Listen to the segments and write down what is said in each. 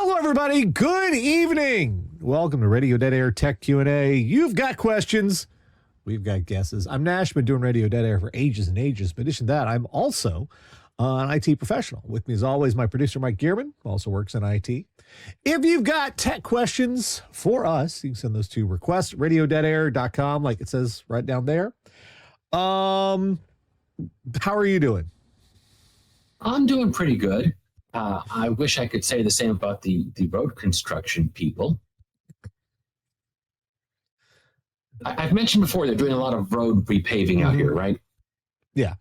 Hello, everybody. Good evening. Welcome to Radio Dead Air Tech Q&A. You've got questions. We've got guesses. I'm Nash. Been doing Radio Dead Air for ages and ages. In addition to that, I'm also an IT professional. With me, as always, my producer, Mike Gearman, who also works in IT. If you've got tech questions for us, you can send those to request@radiodeadair.com, like it says right down there. How are you doing? I'm doing pretty good. I wish I could say the same about the road construction people. I've mentioned before they're doing a lot of road repaving out here, right? Yeah.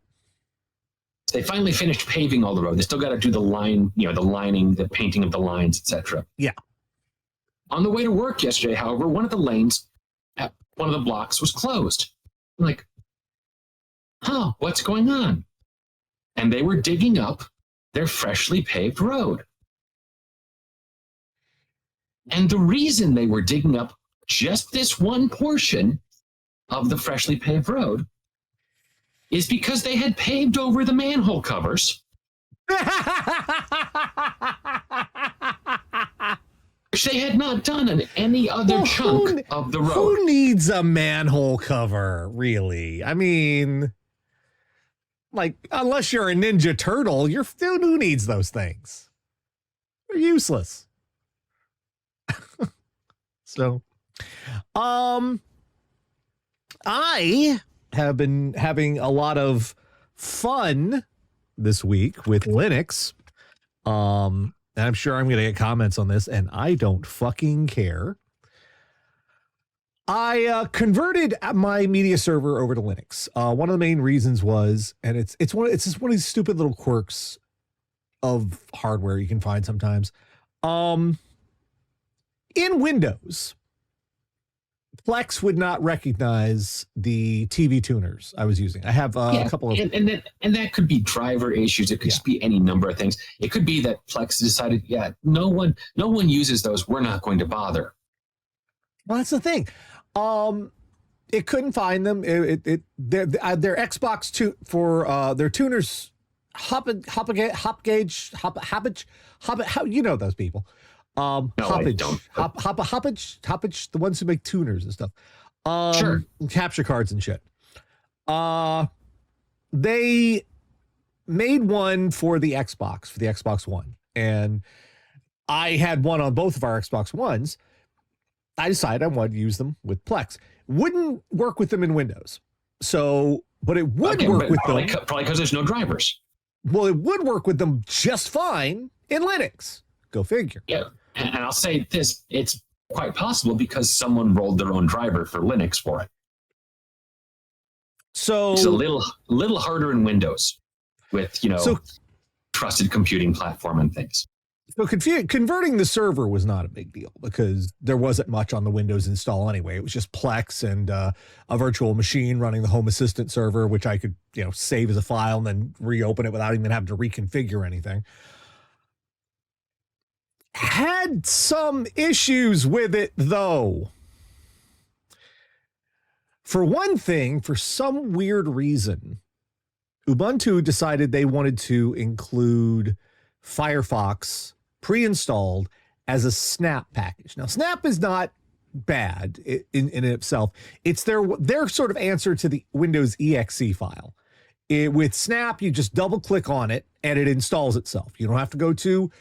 They finally finished paving all the road. They still got to do the line, the lining, the painting of the lines, etc. Yeah. On the way to work yesterday, however, one of the lanes at one of the blocks was closed. I'm like, what's going on? And they were digging up their freshly paved road. And the reason they were digging up just this one portion of the freshly paved road is because they had paved over the manhole covers, which they had not done on any other chunk of the road. Who needs a manhole cover, really? I mean, like, unless you're a Ninja Turtle, who needs those things? They're useless. So, I have been having a lot of fun this week with Linux. And I'm sure I'm going to get comments on this, and I don't fucking care. I converted my media server over to Linux. One of the main reasons was, and it's just one of these stupid little quirks of hardware you can find sometimes. In Windows, Plex would not recognize the TV tuners I was using. I have a couple of, and that could be driver issues. It could just be any number of things. It could be that Plex decided, no one uses those. We're not going to bother. Well, that's the thing. It couldn't find them. Their Xbox for their tuners, Hopgauge, you know those people. Hoppage, the ones who make tuners and stuff. Sure. Capture cards and shit. They made one for the Xbox One, and I had one on both of our Xbox Ones. I decided I wanted to use them with Plex. Wouldn't work with them in Windows. So, but it would work with them. Probably because there's no drivers. Well, it would work with them just fine in Linux. Go figure. Yeah, and I'll say this, it's quite possible because someone rolled their own driver for Linux for it. So it's a little harder in Windows with, trusted computing platform and things. So converting the server was not a big deal because there wasn't much on the Windows install anyway. It was just Plex and a virtual machine running the Home Assistant server, which I could, save as a file and then reopen it without even having to reconfigure anything. Had some issues with it, though. For one thing, for some weird reason, Ubuntu decided they wanted to include Firefox pre-installed as a snap package. Now, snap is not bad in itself. It's their sort of answer to the Windows exe file. With snap, you just double click on it and it installs itself. You don't have to go to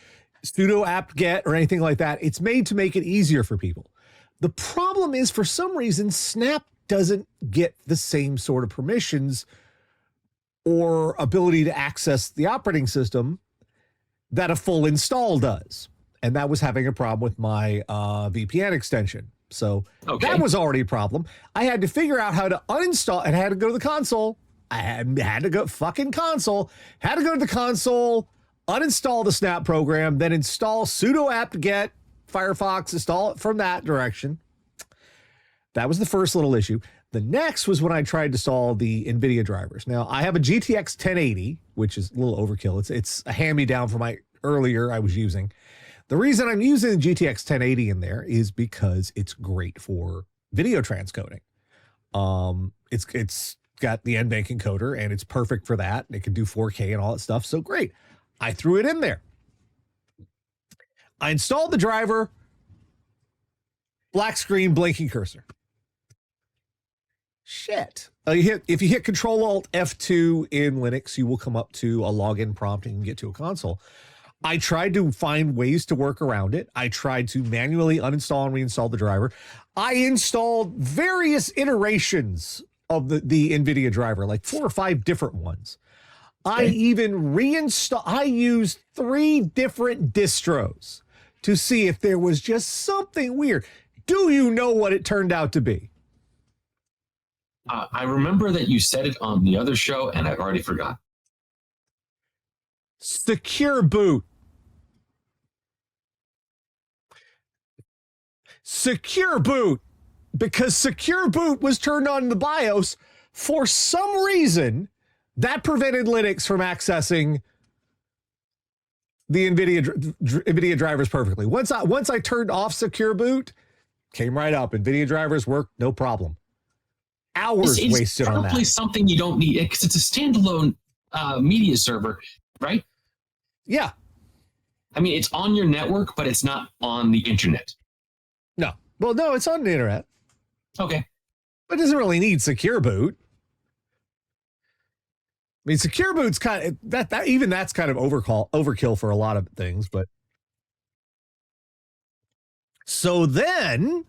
sudo apt-get or anything like that. It's made to make it easier for people. The problem is, for some reason, snap doesn't get the same sort of permissions or ability to access the operating system that a full install does. And that was having a problem with my VPN extension. So that was already a problem. I had to figure out how to uninstall and I had to go to the console. I had to go fucking console, had to go to the console, uninstall the snap program, then install sudo apt-get Firefox, install it from that direction. That was the first little issue. The next was when I tried to install the NVIDIA drivers. Now, I have a GTX 1080, which is a little overkill. It's a hand-me-down from my earlier I was using. The reason I'm using the GTX 1080 in there is because it's great for video transcoding. It's got the NVENC encoder, and it's perfect for that. It can do 4K and all that stuff, so great. I threw it in there. I installed the driver, black screen, blinking cursor. Shit. If you hit Control-Alt-F2 in Linux, you will come up to a login prompt and get to a console. I tried to find ways to work around it. I tried to manually uninstall and reinstall the driver. I installed various iterations of the NVIDIA driver, like 4 or 5 different ones. I even I used 3 different distros to see if there was just something weird. Do you know what it turned out to be? I remember that you said it on the other show, and I've already forgot. Secure boot. Secure boot. Because secure boot was turned on in the BIOS. For some reason, that prevented Linux from accessing the NVIDIA drivers perfectly. Once I turned off secure boot, came right up. NVIDIA drivers worked, no problem. Hours wasted on that. It's probably something you don't need because it's a standalone media server, right? Yeah. I mean, it's on your network, but it's not on the internet. No. Well, no, it's on the internet. Okay. But it doesn't really need secure boot. I mean, secure boot's kind of that's kind of overkill for a lot of things, but so then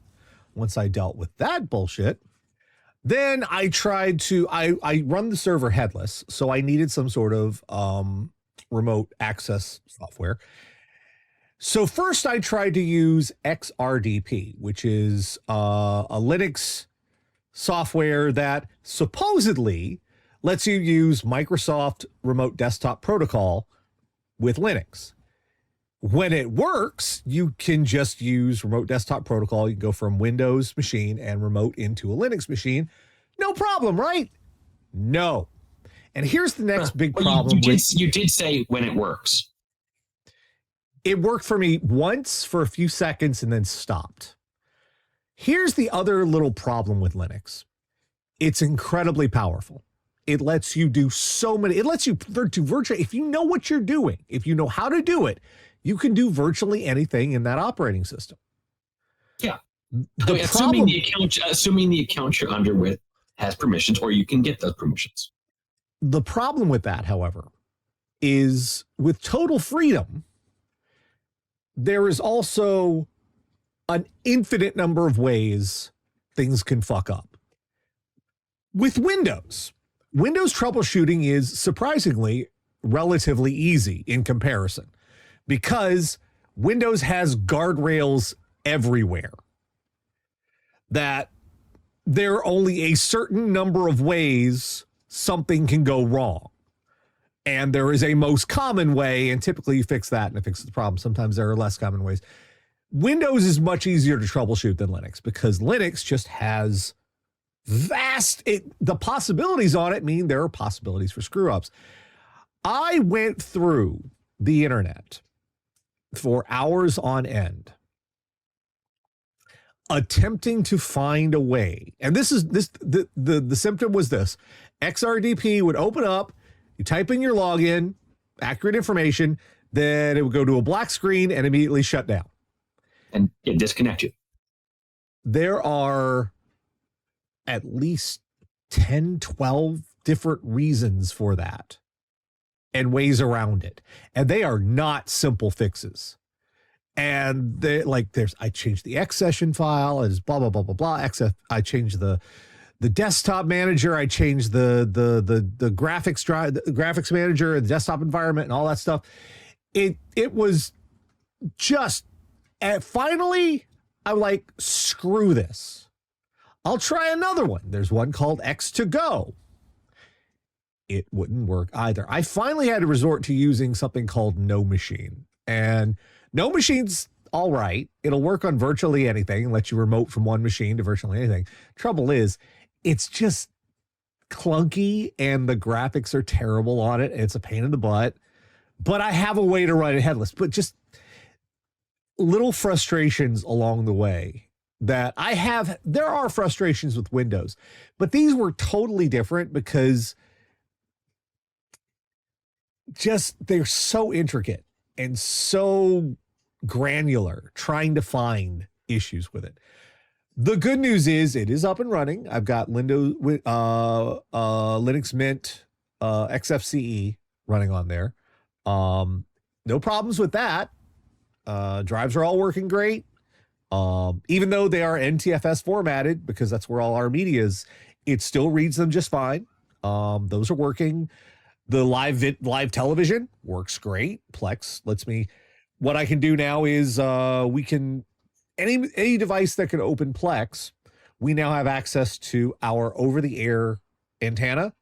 once I dealt with that bullshit, then I tried to I run the server headless, so I needed some sort of remote access software. So first I tried to use XRDP, which is a Linux software that supposedly lets you use Microsoft Remote Desktop Protocol with Linux. When it works, you can just use Remote Desktop Protocol. You can go from Windows machine and remote into a Linux machine. No problem, right? No. And here's the next big problem. You did say when it works. It worked for me once for a few seconds and then stopped. Here's the other little problem with Linux. It's incredibly powerful. It lets you do so many. It lets you do virtually, if you know what you're doing, if you know how to do it, you can do virtually anything in that operating system. Yeah. Assuming the account you're under with has permissions, or you can get those permissions. The problem with that, however, is with total freedom, there is also an infinite number of ways things can fuck up. With Windows troubleshooting is surprisingly relatively easy in comparison because Windows has guardrails everywhere that there are only a certain number of ways something can go wrong. And there is a most common way, and typically you fix that and it fixes the problem. Sometimes there are less common ways. Windows is much easier to troubleshoot than Linux because Linux just has the possibilities on it mean there are possibilities for screw ups. I went through the internet for hours on end attempting to find a way. And the symptom was this. XRDP would open up, you type in your login, accurate information, then it would go to a black screen and immediately shut down. And it disconnect you. There are at least 10, 12 different reasons for that and ways around it. And they are not simple fixes. And I changed the X session file, as blah, blah, blah, blah, blah. I changed the desktop manager. I changed the graphics manager, the desktop environment and all that stuff. It was just, and finally, I'm like, screw this. I'll try another one. There's one called X2Go. It wouldn't work either. I finally had to resort to using something called No Machine. And No Machine's all right. It'll work on virtually anything and let you remote from one machine to virtually anything. Trouble is, it's just clunky and the graphics are terrible on it. It's a pain in the butt. But I have a way to run it headless. But just little frustrations along the way that I have. There are frustrations with Windows, but these were totally different because just they're so intricate and so granular, trying to find issues with it. The good news is it is up and running. I've got Linux Mint XFCE running on there. No problems with that. Drives are all working great. Even though they are NTFS formatted, because that's where all our media is, it still reads them just fine. Those are working. The live television works great. Plex lets me. What I can do now is we can any device that can open Plex. We now have access to our over-the-air antenna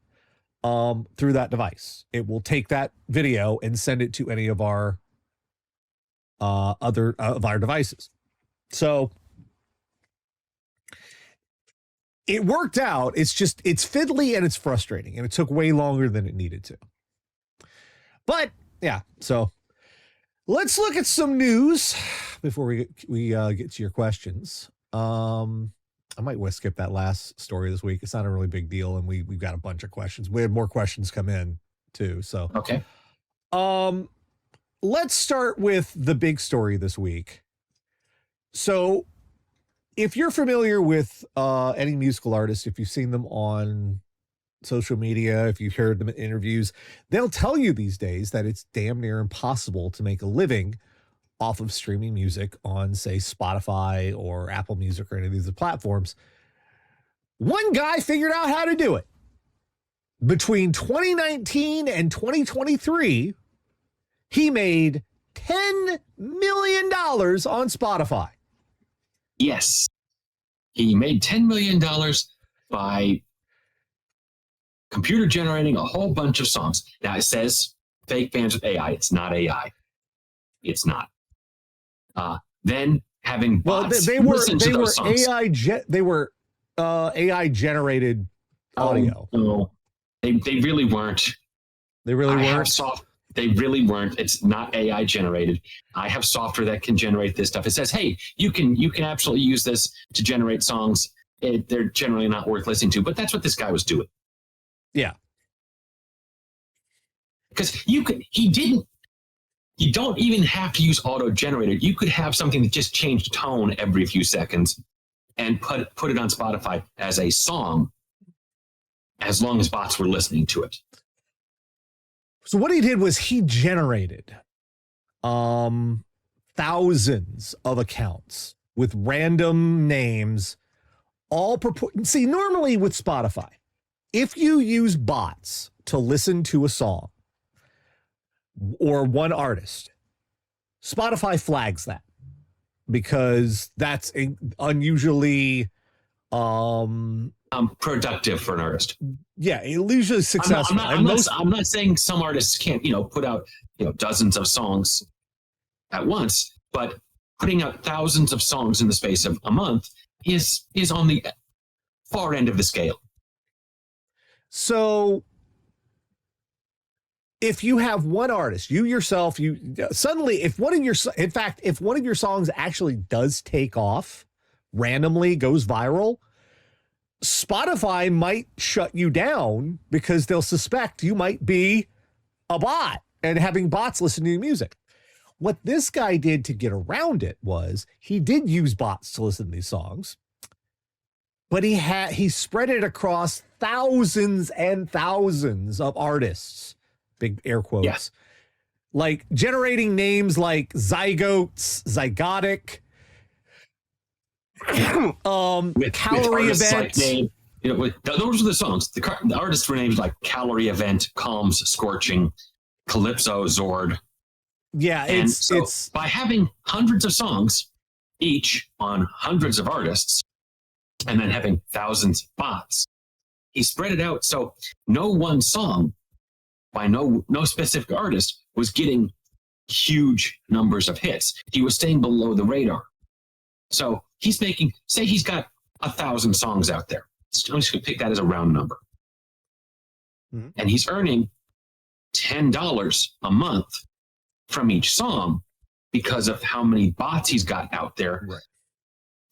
through that device. It will take that video and send it to any of our other of our devices. So it worked out. It's fiddly and it's frustrating, and it took way longer than it needed to. But yeah, so let's look at some news before we get to your questions. I might skip that last story this week. It's not a really big deal, and we've got a bunch of questions. We had more questions come in too. So okay. Let's start with the big story this week. So if you're familiar with any musical artist, if you've seen them on social media, if you've heard them in interviews, they'll tell you these days that it's damn near impossible to make a living off of streaming music on, say, Spotify or Apple Music or any of these platforms. One guy figured out how to do it. Between 2019 and 2023, he made $10 million on Spotify. Yes. He made $10 million by computer generating a whole bunch of songs. Now it says fake fans with AI. It's not AI. It's not. Then having bots they were songs. AI generated audio. No, they really weren't. They really weren't. They really weren't. It's not AI generated. I have software that can generate this stuff. It says, hey, you can absolutely use this to generate songs. They're generally not worth listening to, but that's what this guy was doing. Yeah. Because you don't even have to use auto-generated. You could have something that just changed tone every few seconds and put it on Spotify as a song, as long as bots were listening to it. So what he did was he generated thousands of accounts with random names, all See, normally with Spotify, if you use bots to listen to a song or one artist, Spotify flags that because that's unusually productive for an artist. Yeah, usually successful. I'm not saying some artists can't, put out, dozens of songs at once, but putting out thousands of songs in the space of a month is on the far end of the scale. So if you have one artist, you yourself, suddenly, if one of your songs actually does take off, randomly goes viral, Spotify might shut you down because they'll suspect you might be a bot and having bots listen to your music. What this guy did to get around it was he did use bots to listen to these songs, but he spread it across thousands and thousands of artists, big air quotes, yes. Like generating names like Zygotes, Zygotic, Calorie Event. Those are the songs. The artists were names like Calorie Event, Calms, Scorching, Calypso, Zord. Yeah, it's by having hundreds of songs each on hundreds of artists and then having thousands of bots, he spread it out so no one song by no specific artist was getting huge numbers of hits. He was staying below the radar. So he's making, say he's got 1,000 songs out there. I'm just going to pick that as a round number. Mm-hmm. And he's earning $10 a month from each song because of how many bots he's got out there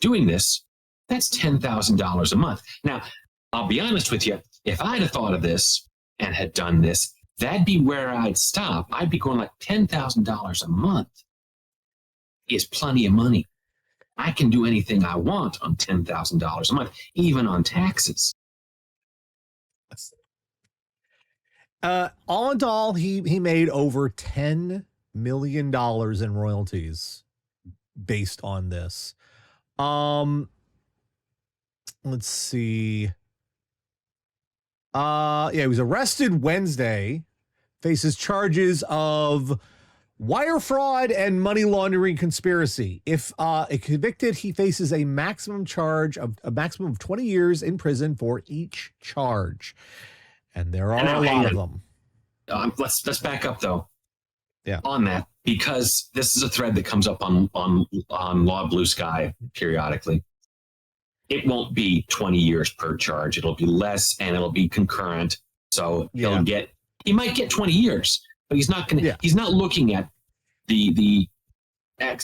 doing this. That's $10,000 a month. Now, I'll be honest with you. If I'd have thought of this and had done this, that'd be where I'd stop. I'd be going like $10,000 a month. is plenty of money. I can do anything I want on $10,000 a month, even on taxes. All in all, he made over $10 million in royalties based on this. Let's see. He was arrested Wednesday, faces charges of wire fraud and money laundering conspiracy. If convicted, he faces a maximum of 20 years in prison for each charge. And there are a lot of them. Let's back up though. Yeah. On that, because this is a thread that comes up on Law Blue Sky periodically. It won't be 20 years per charge. It'll be less, and it'll be concurrent. So he might get 20 years, but he's not going to. He's not looking at the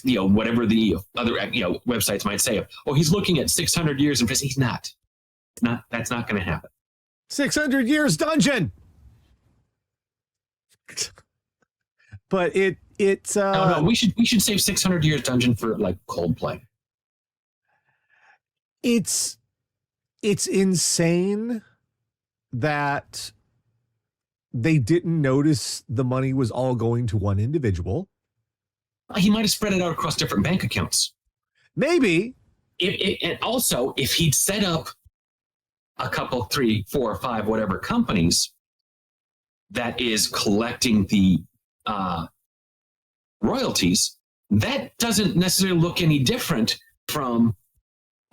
whatever the other websites might say. Oh, he's looking at 600 years in prison. He's not. That's not going to happen. 600 years dungeon. But it's no, we should save 600 years dungeon for like Coldplay. It's insane that they didn't notice the money was all going to one individual. He might have spread it out across different bank accounts. Maybe. And also, if he'd set up a couple, 3, 4, 5, whatever companies that is collecting the royalties, that doesn't necessarily look any different from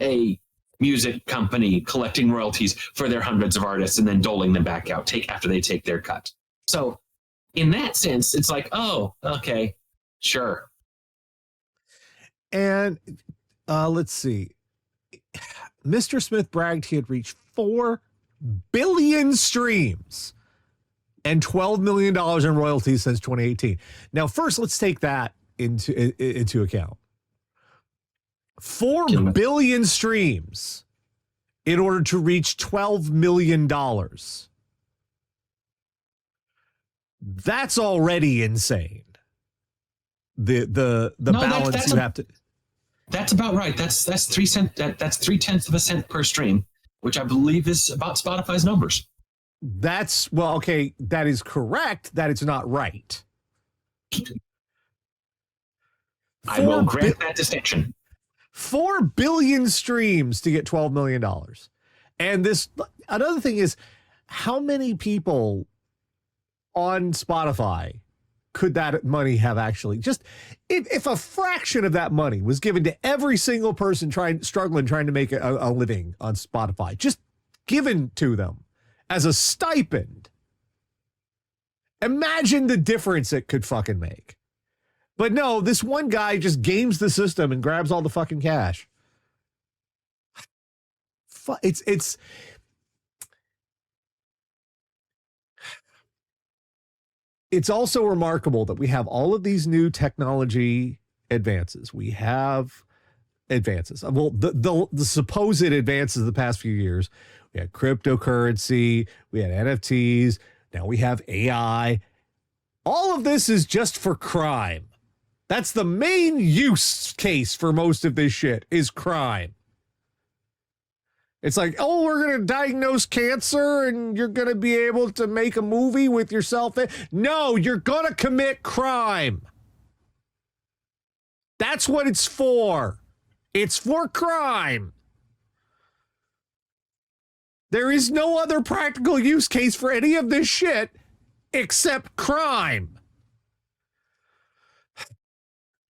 a music company collecting royalties for their hundreds of artists and then doling them back out after they take their cut. So in that sense, it's like, oh, okay, sure. And let's see. Mr. Smith bragged he had reached 4 billion streams and $12 million in royalties since 2018. Now, first, let's take that into account. 4 billion streams in order to reach $12 million. That's already insane. The balance you have to. That's about right. That's 3 cents. That's 0.3 of a cent per stream, which I believe is about Spotify's numbers. That's okay. That is correct. That it's not right. I will grant that distinction. 4 billion streams to get $12 million. And another thing is, how many people on Spotify could that money have actually if a fraction of that money was given to every single person trying to make a living on Spotify, just given to them as a stipend, imagine the difference it could fucking make. But no, this one guy just games the system and grabs all the fucking cash. It's also remarkable that we have all of these new technology advances. We have advances. Well, the supposed advances of the past few years. We had cryptocurrency, we had NFTs, now we have AI. All of this is just for crime. That's the main use case for most of this shit, is crime. It's like, oh, we're going to diagnose cancer and you're going to be able to make a movie with yourself. No, you're going to commit crime. That's what it's for. It's for crime. There is no other practical use case for any of this shit except crime.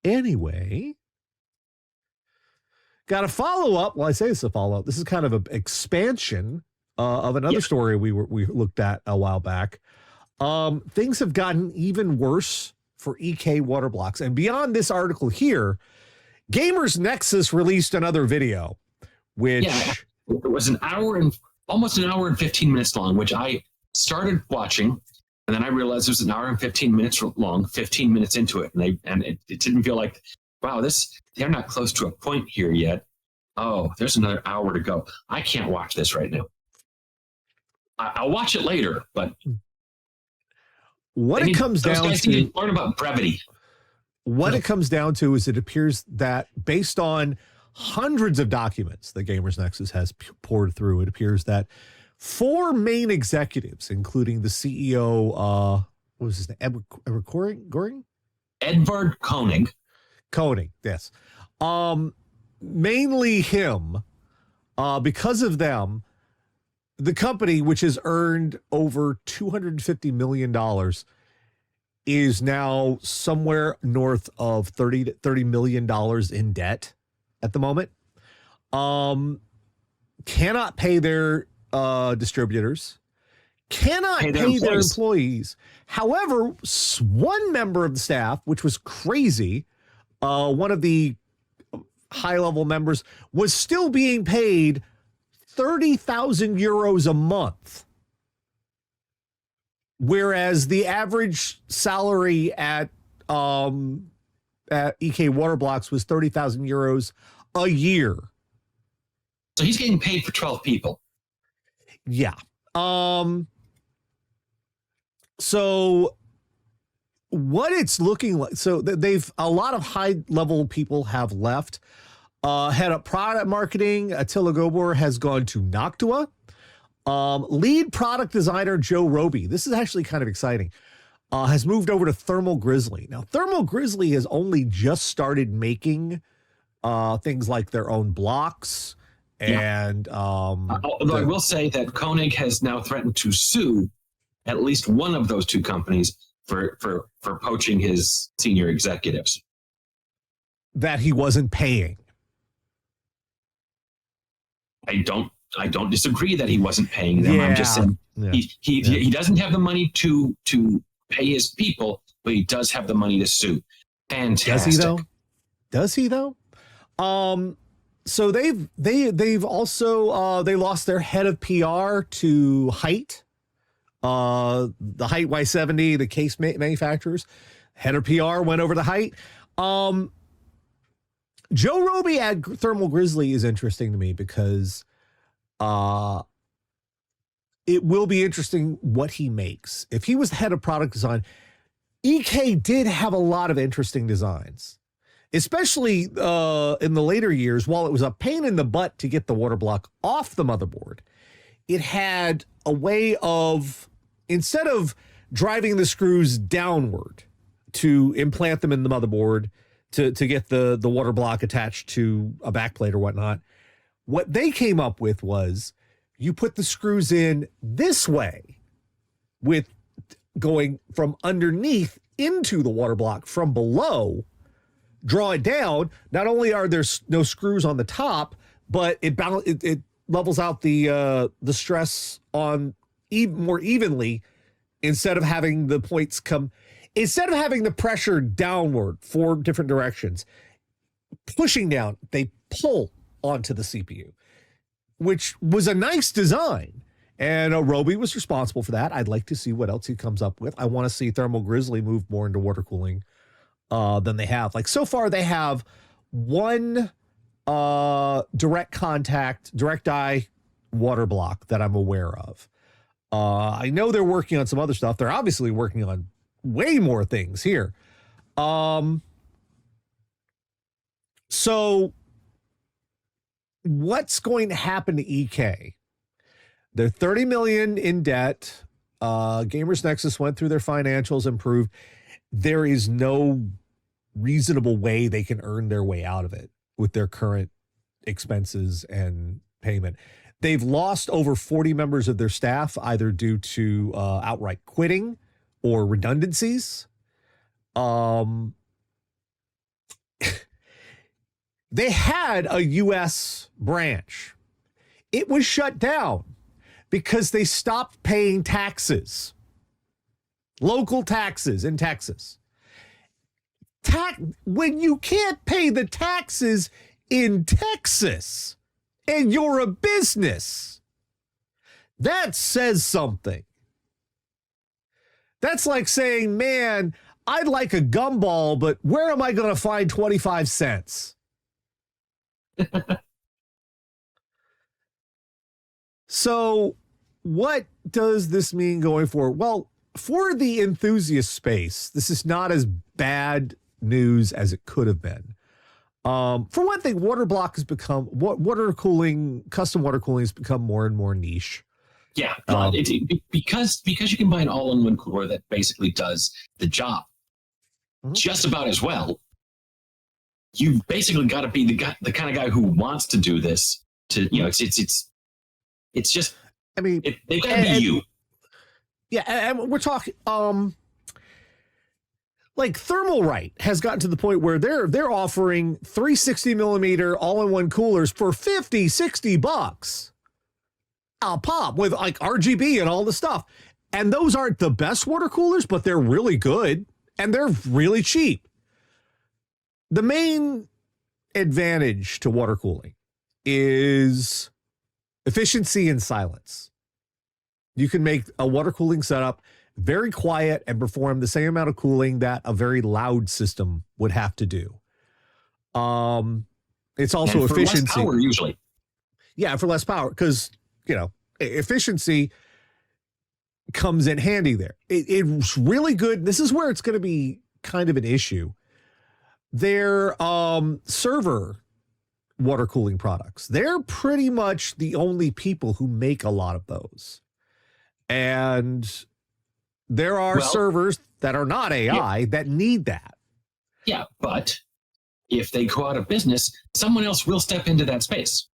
Anyway, got a follow-up. Well, I say it's a follow-up. This is kind of an expansion of another story we looked at a while back. Things have gotten even worse for EK water blocks. And beyond this article here, Gamers Nexus released another video, which it was almost an hour and 15 minutes long, which I started watching. And then I realized it was an hour and 15 minutes long, 15 minutes into it. And it didn't feel like, wow, they're not close to a point here yet. Oh, there's another hour to go. I can't watch this right now. I'll watch it later, but what it comes down to, learn about brevity. what it comes down to is it appears that based on hundreds of documents that Gamers Nexus has poured through, it appears that 4 main executives, including the CEO, what was his name? Edward Goring? Edvard Koenig. Koenig, yes. Mainly him. Because of them, the company, which has earned over $250 million, is now somewhere north of $30 million in debt at the moment. Cannot pay their distributors, cannot pay their employees. However, one member of the staff, which was crazy, one of the high-level members, was still being paid 30,000 euros a month, whereas the average salary at EK Waterblocks was 30,000 euros a year. So he's getting paid for 12 people. Yeah. So what it's looking like, so they've, a lot of high level people have left. Head up product marketing, Attila Gobor has gone to Noctua. Lead product designer Joe Roby, this is actually kind of exciting, has moved over to Thermal Grizzly. Now, Thermal Grizzly has only just started making things like their own blocks. And although I will say that Koenig has now threatened to sue at least one of those two companies for poaching his senior executives that he wasn't paying. I don't disagree that he wasn't paying them. I'm just saying he doesn't have the money to pay his people, but he does have the money to sue. Fantastic. Does he though? So they've also they lost their head of PR to Height, the Height Y70, the case manufacturers. Head of PR went over to Height. Joe Roby at Thermal Grizzly is interesting to me because it will be interesting what he makes. If he was the head of product design, EK did have a lot of interesting designs, especially in the later years. While it was a pain in the butt to get the water block off the motherboard, it had a way of, instead of driving the screws downward to implant them in the motherboard to get the water block attached to a backplate or whatnot, what they came up with was you put the screws in this way, with going from underneath into the water block from below, draw it down. Not only are there no screws on the top, but it levels out the stress on more evenly, instead of having the points come, instead of having the pressure downward 4 different directions, pushing down, they pull onto the CPU, which was a nice design. And Roby was responsible for that. I'd like to see what else he comes up with. I want to see Thermal Grizzly move more into water cooling than they have. Like, so far they have one direct eye water block that I'm aware of. I know they're working on some other stuff. They're obviously working on way more things here. So what's going to happen to EK? They're 30 million in debt. Gamers Nexus went through their financials, improved. There is no reasonable way they can earn their way out of it with their current expenses and payment. They've lost over 40 members of their staff, either due to outright quitting or redundancies. They had a U.S. branch. It was shut down because they stopped paying taxes, local taxes in Texas. When you can't pay the taxes in Texas and you're a business, that says something. That's like saying, man, I'd like a gumball, but where am I going to find 25 cents? So what does this mean going forward? Well, for the enthusiast space, this is not as bad news as it could have been. For one thing, custom water cooling has become more and more niche. Yeah, because you can buy an all-in-one cooler that basically does the job just about as well. You basically got to be the kind of guy who wants to do this. It's just. I mean, they've got to be you. Yeah, and we're talking. Like Thermal Right has gotten to the point where they're offering 360 millimeter all-in-one coolers for $50-$60 a pop with like RGB and all the stuff. And those aren't the best water coolers, but they're really good and they're really cheap. The main advantage to water cooling is efficiency and silence. You can make a water cooling setup very quiet and perform the same amount of cooling that a very loud system would have to do. It's also and for efficiency. Less power, usually. Yeah, for less power, because efficiency comes in handy there. It's really good. This is where it's going to be kind of an issue. Their server water cooling products, they're pretty much the only people who make a lot of those. And there are servers that are not AI that need that. Yeah, but if they go out of business, someone else will step into that space.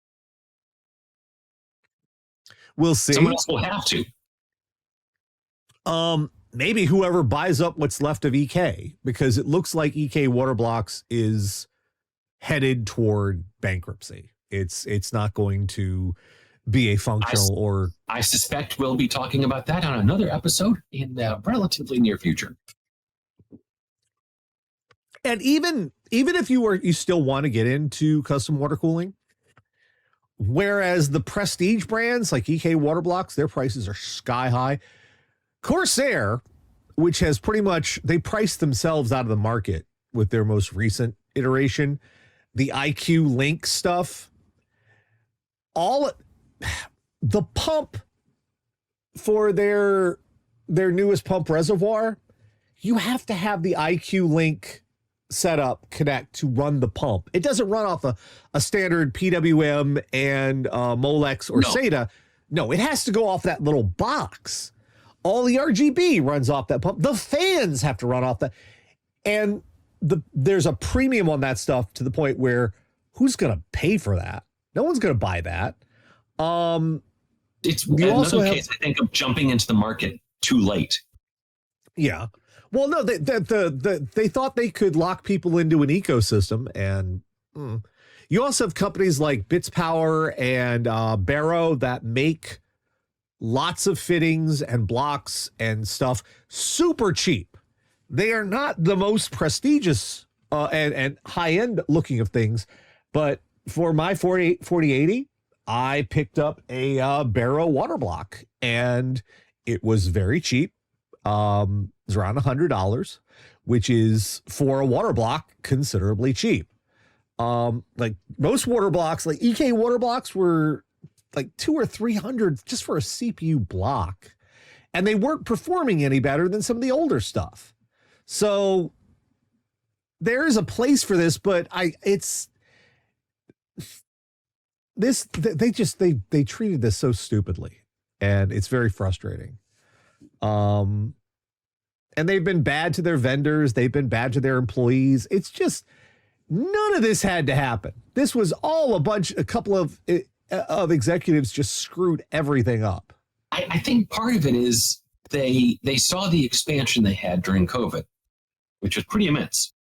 We'll see. Someone else will have to. Maybe whoever buys up what's left of EK, because it looks like EK Waterblocks is headed toward bankruptcy. It's not going to be a functional I suspect we'll be talking about that on another episode in the relatively near future. And even if you still want to get into custom water cooling, whereas the prestige brands like EK Waterblocks, their prices are sky high. Corsair, which has pretty much, they priced themselves out of the market with their most recent iteration, the IQ Link stuff, the pump for their newest pump reservoir, you have to have the IQ Link setup connect to run the pump. It doesn't run off a standard PWM and Molex or SATA. No, it has to go off that little box. All the RGB runs off that pump. The fans have to run off that. And there's a premium on that stuff to the point where who's going to pay for that? No one's going to buy that. It's another case, I think, of jumping into the market too late. Yeah. Well, no, they thought they could lock people into an ecosystem. And you also have companies like Bits Power and Barrow that make lots of fittings and blocks and stuff super cheap. They are not the most prestigious and high-end looking of things, but for my 4080, I picked up a Barrow water block, and it was very cheap. It was around $100, which is for a water block considerably cheap. Like most water blocks, like EK water blocks, were like $200 or $300 just for a CPU block, and they weren't performing any better than some of the older stuff. So there is a place for this, but they treated this so stupidly, and it's very frustrating. And they've been bad to their vendors. They've been bad to their employees. It's just, none of this had to happen. This was all a couple of executives just screwed everything up. I think part of it is they saw the expansion they had during COVID, which was pretty immense,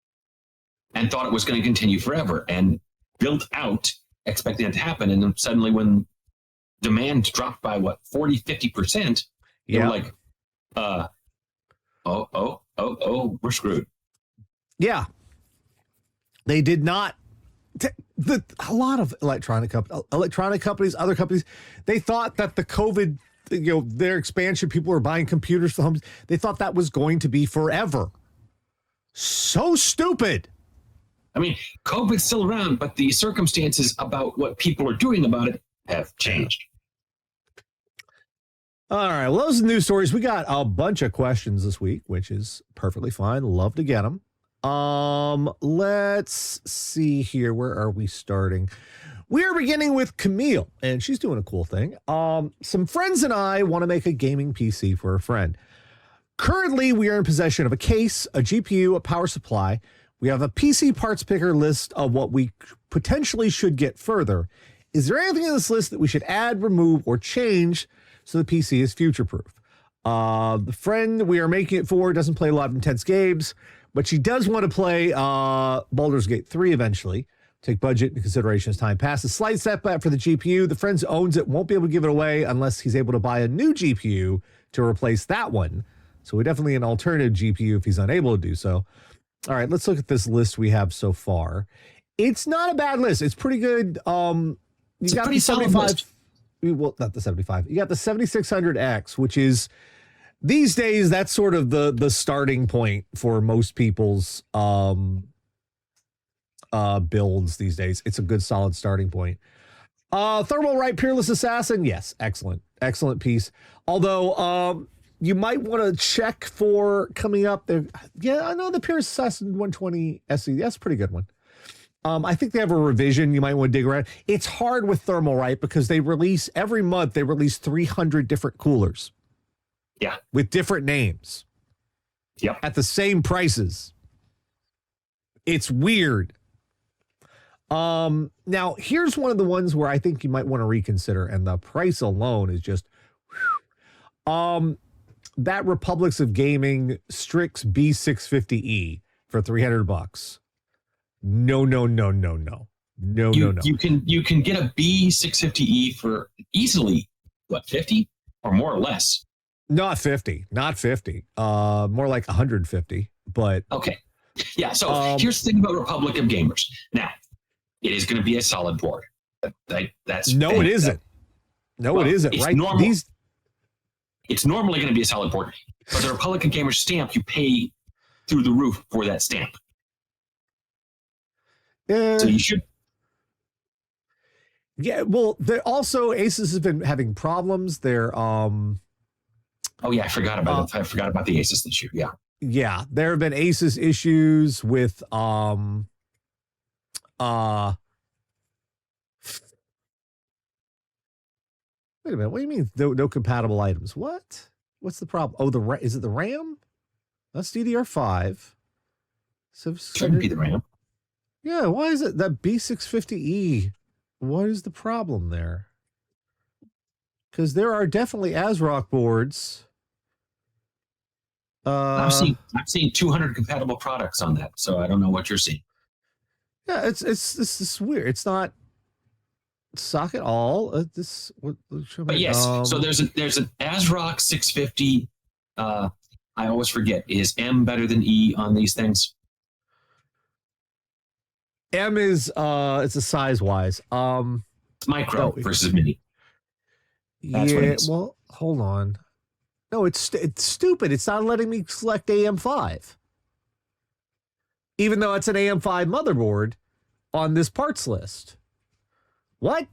and thought it was going to continue forever, and built out expecting it to happen. And then suddenly when demand dropped by 40-50%, they were like, we're screwed. Yeah. They did not. A lot of electronic companies, other companies, they thought that the COVID, their expansion, people were buying computers for homes, they thought that was going to be forever. So stupid. I mean, COVID's still around, but the circumstances about what people are doing about it have changed. All right. Well, those are the news stories. We got a bunch of questions this week, which is perfectly fine. Love to get them. Let's see here. Where are we starting? We are beginning with Camille, and she's doing a cool thing. Some friends and I want to make a gaming PC for a friend. Currently, we are in possession of a case, a GPU, a power supply. We have a PC parts picker list of what we potentially should get further. Is there anything in this list that we should add, remove, or change so the PC is future-proof? The friend we are making it for doesn't play a lot of intense games, but she does want to play Baldur's Gate 3 eventually. Take budget into consideration as time passes. Slight setback for the GPU. The friend who owns it won't be able to give it away unless he's able to buy a new GPU to replace that one. So we definitely an alternative GPU if he's unable to do so. All right, let's look at this list we have so far. It's not a bad list. It's pretty good. It's got the 75. Well, not the 75. You got the 7600X, which is these days that's sort of the starting point for most people's builds these days. It's a good solid starting point. Thermal Right Peerless Assassin, yes, excellent piece. Although you might want to check for coming up there. Yeah, I know the Peerless Assassin 120 SE. That's a pretty good one. I think they have a revision you might want to dig around. It's hard with Thermal Right because they release every month. They release 300 different coolers. Yeah, with different names. Yep, at the same prices. It's weird. Now here's one of the ones where I think you might want to reconsider, and the price alone is just that Republics of Gaming Strix B650E for $300. No. You can get a B650E for easily what, 50 or more or less. Not 50. More like 150. But okay. Yeah, so here's the thing about Republic of Gamers. Now, it is going to be a solid board. That's no, it isn't. It isn't. Right? It's normally going to be a solid board, but the Republic of Gamers stamp, you pay through the roof for that stamp. So you should. Yeah, well, also Asus has been having problems. They're oh yeah, I forgot about it. I forgot about the Asus issue. Yeah. Yeah, there have been Asus issues with wait a minute, what do you mean no compatible items? What's the problem? Oh, is it the RAM? That's DDR5. So shouldn't be the RAM. Yeah, why is it that B650E? What is the problem there? Because there are definitely ASRock boards. I've seen 200 compatible products on that, so I don't know what you're seeing. Yeah, it's this weird. It's not socket all. But yes, so there's an ASRock 650. I always forget. Is M better than E on these things? M is it's a size wise. It's micro versus mini. That's what it is. Well, hold on. No, it's stupid. It's not letting me select AM5. Even though it's an AM5 motherboard on this parts list. What?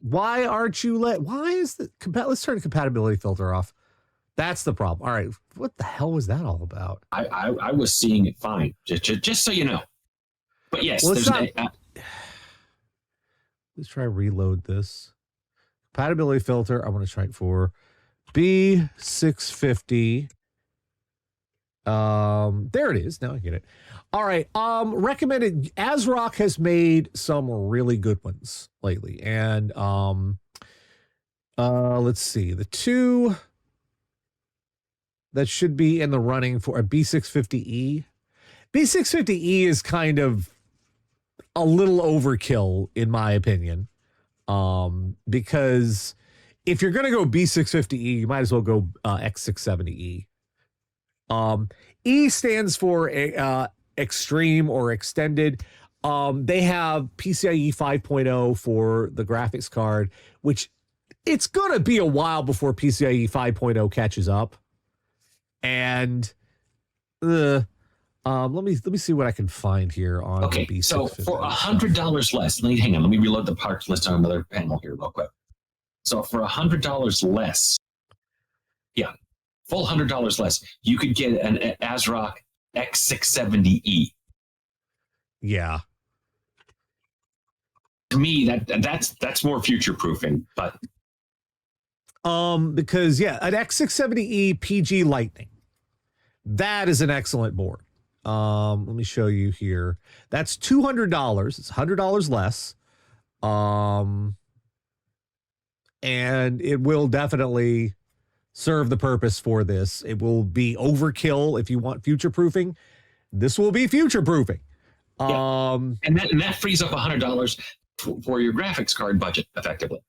Why aren't you why is the let's turn the compatibility filter off. That's the problem. All right. What the hell was that all about? I was seeing it fine. Just so you know. But yes, let's try reload this. Compatibility filter. I want to try it for B650. There it is. Now I get it. All right. Recommended. ASRock has made some really good ones lately, and let's see, the two that should be in the running for a B650E. B650E is kind of a little overkill in my opinion. Because if you're going to go B650E, you might as well go X670E. E stands for extreme or extended. They have PCIe 5.0 for the graphics card, which it's going to be a while before PCIe 5.0 catches up. And let me see what I can find here on okay, the B650. So for $100 less, hang on, let me reload the parts list on another panel here real quick. So for $100 less, yeah, full $100 less, you could get an ASRock X670E. Yeah. To me, that's more future proofing, but because an X670E PG Lightning, that is an excellent board. Let me show you here. That's $200. It's $100 less. And it will definitely serve the purpose for this. It will be overkill if you want future proofing. This will be future proofing. And that frees up $100 for your graphics card budget effectively.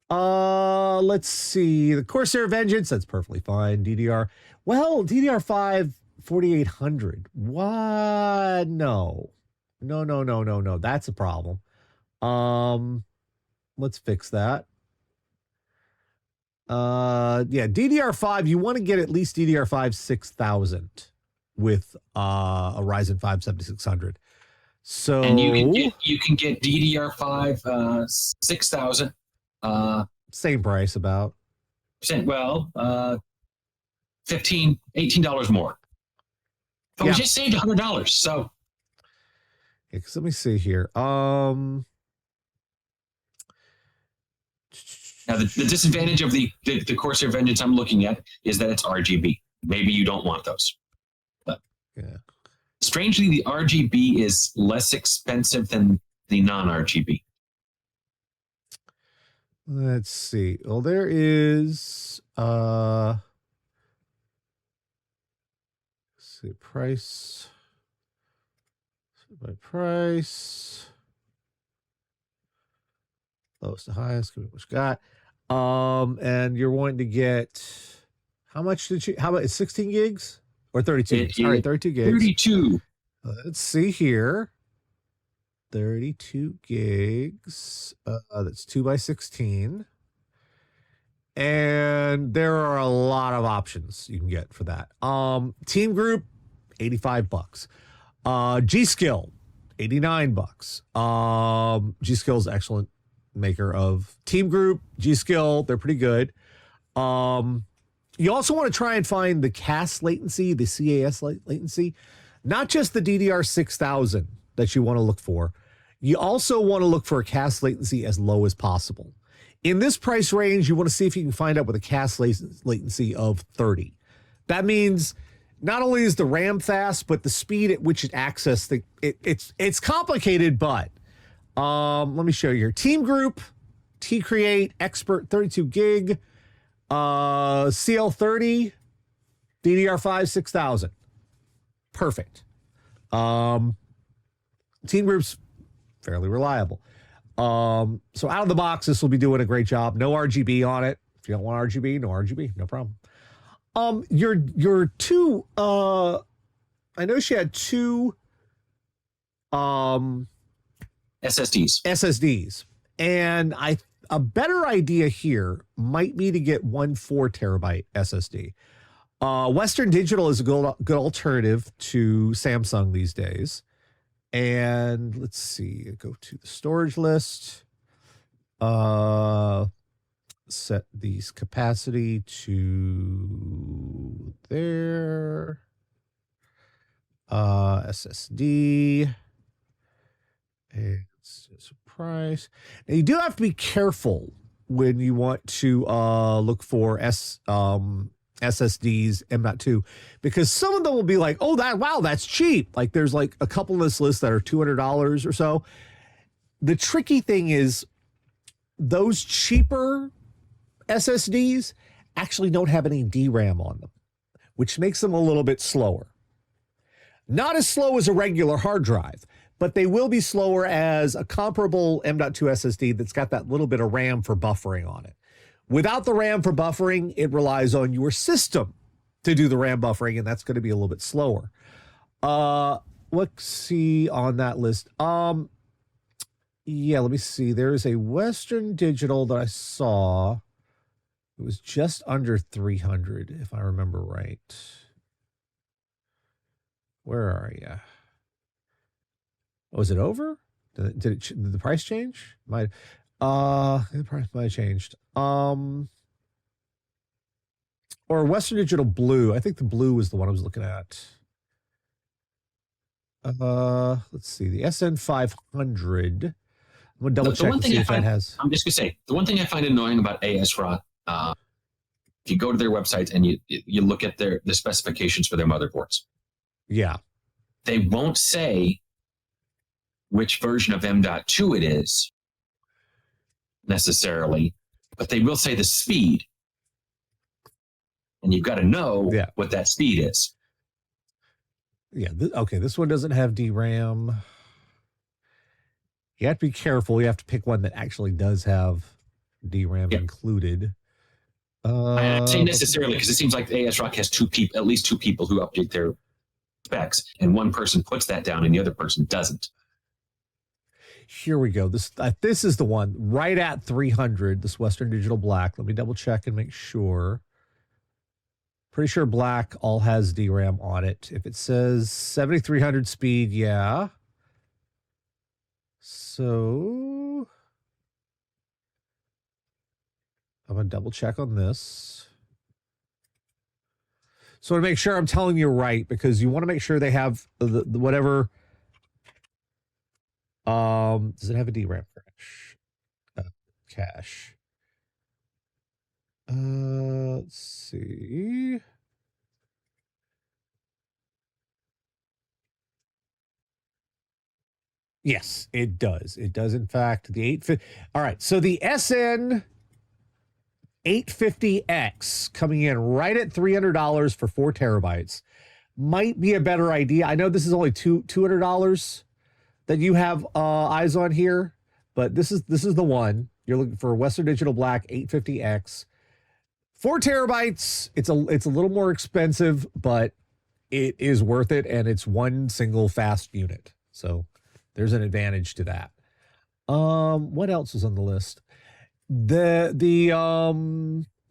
Let's see. The Corsair Vengeance, that's perfectly fine. DDR5 4800. What? No. That's a problem. Let's fix that. DDR5, you want to get at least DDR5 6000 with a Ryzen 5 7600. So and you can get DDR5 6000 same price about. Well, $18 more. But we just saved $100. So let me see here. Now the disadvantage of the Corsair Vengeance I'm looking at is that it's RGB. Maybe you don't want those. But strangely, the RGB is less expensive than the non-RGB. Let's see. Well, there is let's see, price by price. Lowest to highest, what you got. And you're wanting to get how about 16 gigs or 32? All right, 32 gigs. 32. Let's see here. 32 gigs. That's 2x16. And there are a lot of options you can get for that. Team Group, $85. G-Skill, $89. G-Skill is excellent maker of Team Group, G-Skill. They're pretty good. You also want to try and find the CAS latency, the CAS latency, not just the DDR6000 that you want to look for. You also want to look for a CAS latency as low as possible. In this price range, you want to see if you can find out with a CAS latency of 30. That means not only is the RAM fast, but the speed at which it accesses it's complicated, but let me show you here. Team Group, T-Create, Expert, 32 gig, CL30, DDR5, 6000. Perfect. Team Group's fairly reliable. So out of the box, this will be doing a great job. No RGB on it. If you don't want RGB, no RGB, no problem. Your two, I know she had two SSDs. And a better idea here might be to get 1 4 terabyte SSD. Western Digital is a good alternative to Samsung these days. And let's see, go to the storage list. Set these capacity to there. SSD. And it's a price. Now you do have to be careful when you want to look for SSDs M.2, because some of them will be like, oh, that's cheap. Like there's like a couple of this list that are $200 or so. The tricky thing is those cheaper SSDs actually don't have any DRAM on them, which makes them a little bit slower. Not as slow as a regular hard drive, but they will be slower as a comparable M.2 SSD that's got that little bit of RAM for buffering on it. Without the RAM for buffering, it relies on your system to do the RAM buffering, and that's going to be a little bit slower. Let's see on that list. Let me see. There's a Western Digital that I saw. It was just under 300, if I remember right. Where are you? Was it over? Did the price change? The price might have changed. or Western Digital Blue. I think the blue was the one I was looking at. Let's see, the SN500. I'm gonna double check and see if that has. I'm just gonna say the one thing I find annoying about ASRock, if you go to their website and you look at the specifications for their motherboards, yeah, they won't say which version of M.2 it is necessarily, but they will say the speed, and you've got to know what that speed is. Yeah. Okay. This one doesn't have DRAM. You have to be careful. You have to pick one that actually does have DRAM included. I say necessarily because it seems like ASRock has at least two people who update their specs, and one person puts that down and the other person doesn't. Here we go. This is the one right at 300. This Western Digital Black. Let me double check and make sure. Pretty sure Black all has DRAM on it. If it says 7300 speed, yeah. So I'm going to double check on this. So to make sure I'm telling you right, because you want to make sure they have the whatever. Does it have a DRAM cache? Let's see. Yes, it does. It does, in fact. The 850. All right. So the SN 850X coming in right at $300 for 4 terabytes might be a better idea. I know this is only $200 that you have eyes on here, but this is the one you're looking for. Western Digital Black 850X, 4 terabytes. It's a little more expensive, but it is worth it, and it's one single fast unit. So there's an advantage to that. What else was on the list? A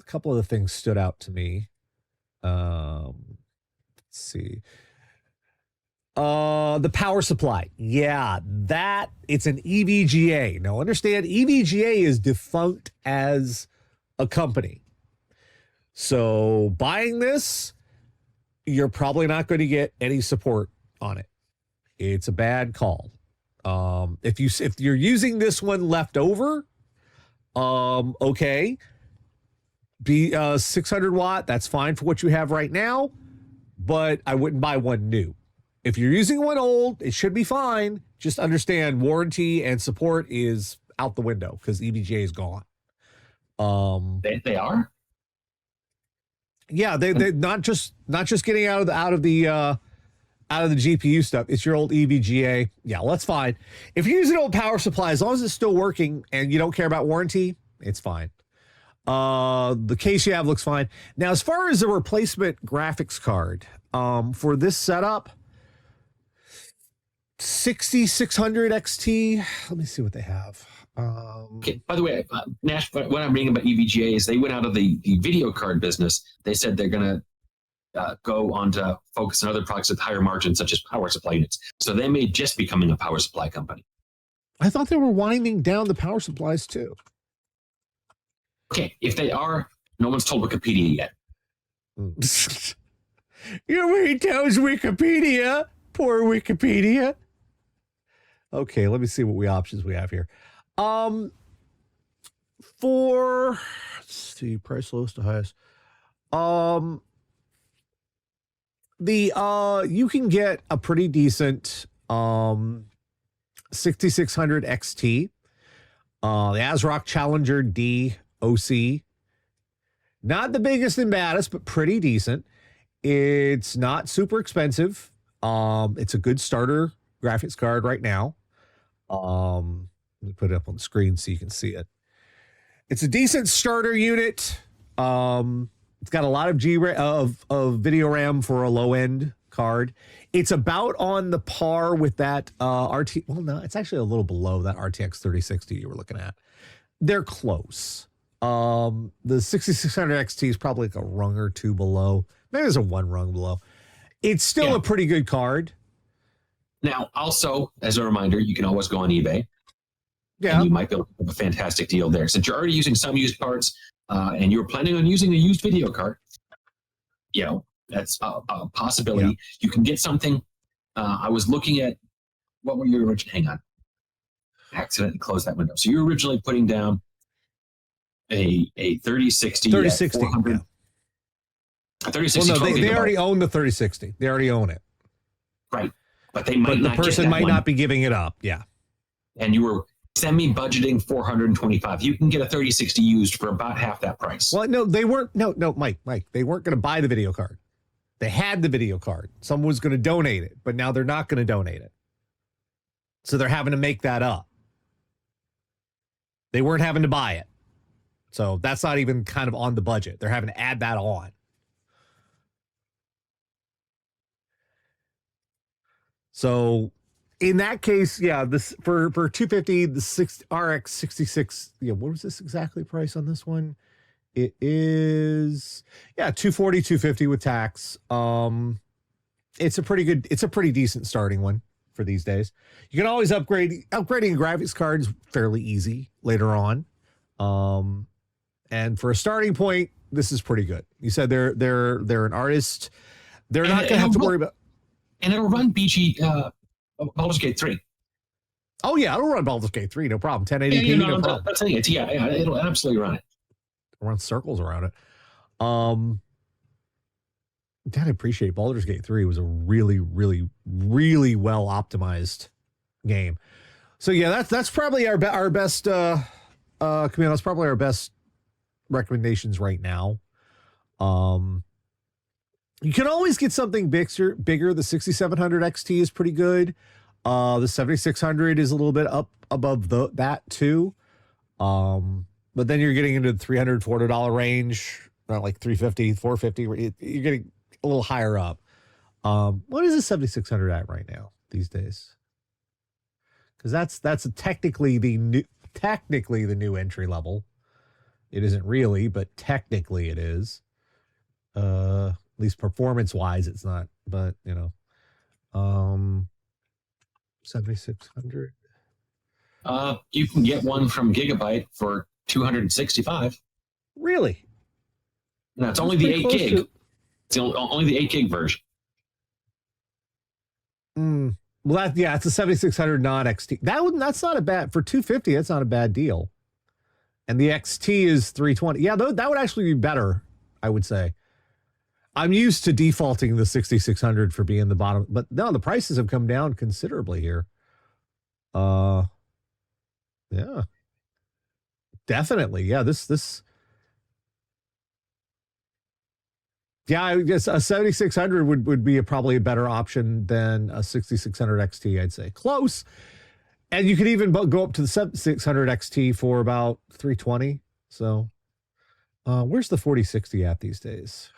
couple of the things stood out to me. Let's see. The power supply. Yeah, it's an EVGA. Now understand, EVGA is defunct as a company. So buying this, you're probably not going to get any support on it. It's a bad call. If you're using this one left over, okay. 600 watt, that's fine for what you have right now, but I wouldn't buy one new. If you're using one old, it should be fine. Just understand warranty and support is out the window because EVGA is gone. They are? Yeah, they not just getting out of the GPU stuff. It's your old EVGA. Yeah, well, that's fine. If you're using old power supply, as long as it's still working and you don't care about warranty, it's fine. The case you have looks fine. Now, as far as a replacement graphics card, for this setup, 6600 XT. Let me see what they have. Okay. By the way, Nash, what I'm reading about EVGA is they went out of the video card business. They said they're going to go on to focus on other products with higher margins, such as power supply units. So they may just becoming a power supply company. I thought they were winding down the power supplies too. Okay, if they are, no one's told Wikipedia yet. You know what he tells Wikipedia? Poor Wikipedia. Okay, let me see what options we have here. For let's see, price lowest to highest. You can get a pretty decent 6600 XT. The ASRock Challenger D OC. Not the biggest and baddest, but pretty decent. It's not super expensive. It's a good starter graphics card right now. Let me put it up on the screen so you can see it. It's a decent starter unit. It's got a lot of of video RAM for a low end card. It's about on the par with that RT. Well, no, it's actually a little below that RTX 3060 you were looking at. They're close. The 6600 XT is probably like a rung or two below. Maybe there's a one rung below. It's still a pretty good card. Now, also, as a reminder, you can always go on eBay. Yeah. And you might be able to have a fantastic deal there. Since you're already using some used parts and you're planning on using a used video card, that's a possibility. Yeah. You can get something. I was looking at what were you originally? Hang on, accidentally closed that window. So you're originally putting down a 3060, 3060, 400. Yeah. 3060. Well, no, they already own the 3060. They already own it. Right, but they might. But the person might not be giving it up. Yeah. And you were semi-budgeting 425. You can get a 3060 used for about half that price. Well, no, they weren't. No, Mike, they weren't going to buy the video card. They had the video card. Someone was going to donate it, but now they're not going to donate it. So they're having to make that up. They weren't having to buy it. So that's not even kind of on the budget. They're having to add that on. So in that case, yeah, this for 250, the RX 66, what was this exactly price on this one? It is 240, 250 with tax. It's a pretty decent starting one for these days. You can always upgrading a graphics card is fairly easy later on. And for a starting point, this is pretty good. You said they're an artist. They're not going to have to worry about. And it'll run Baldur's Gate 3. Oh yeah, it'll run Baldur's Gate 3, no problem. 1080p, no problem. That's it. Yeah, it'll absolutely run it. Run circles around it. I appreciate Baldur's Gate 3 was a really, really, really well optimized game. So yeah, that's probably our best. Camille, that's probably our best recommendations right now. You can always get something bigger. The 6700 XT is pretty good. The 7600 is a little bit up above that too. But then you're getting into the $300, $400 range, around like $350, $450. You're getting a little higher up. What is the 7600 at right now these days? Because that's technically the new entry level. It isn't really, but technically it is. At least performance wise, it's not. But 7600. You can get one from Gigabyte for $265. Really? No, it's only the 8 gig. It's only the 8 gig version. Well, it's a 7600 non-XT. That's not a bad for $250. That's not a bad deal. And the XT is $320. Yeah, that would actually be better, I would say. I'm used to defaulting the 6600 for being the bottom, but no, the prices have come down considerably here. Yeah, definitely. Yeah, yeah, I guess a 7600 would be probably a better option than a 6600 XT, I'd say. Close. And you could even go up to the 7600 XT for about $320. So where's the 4060 at these days?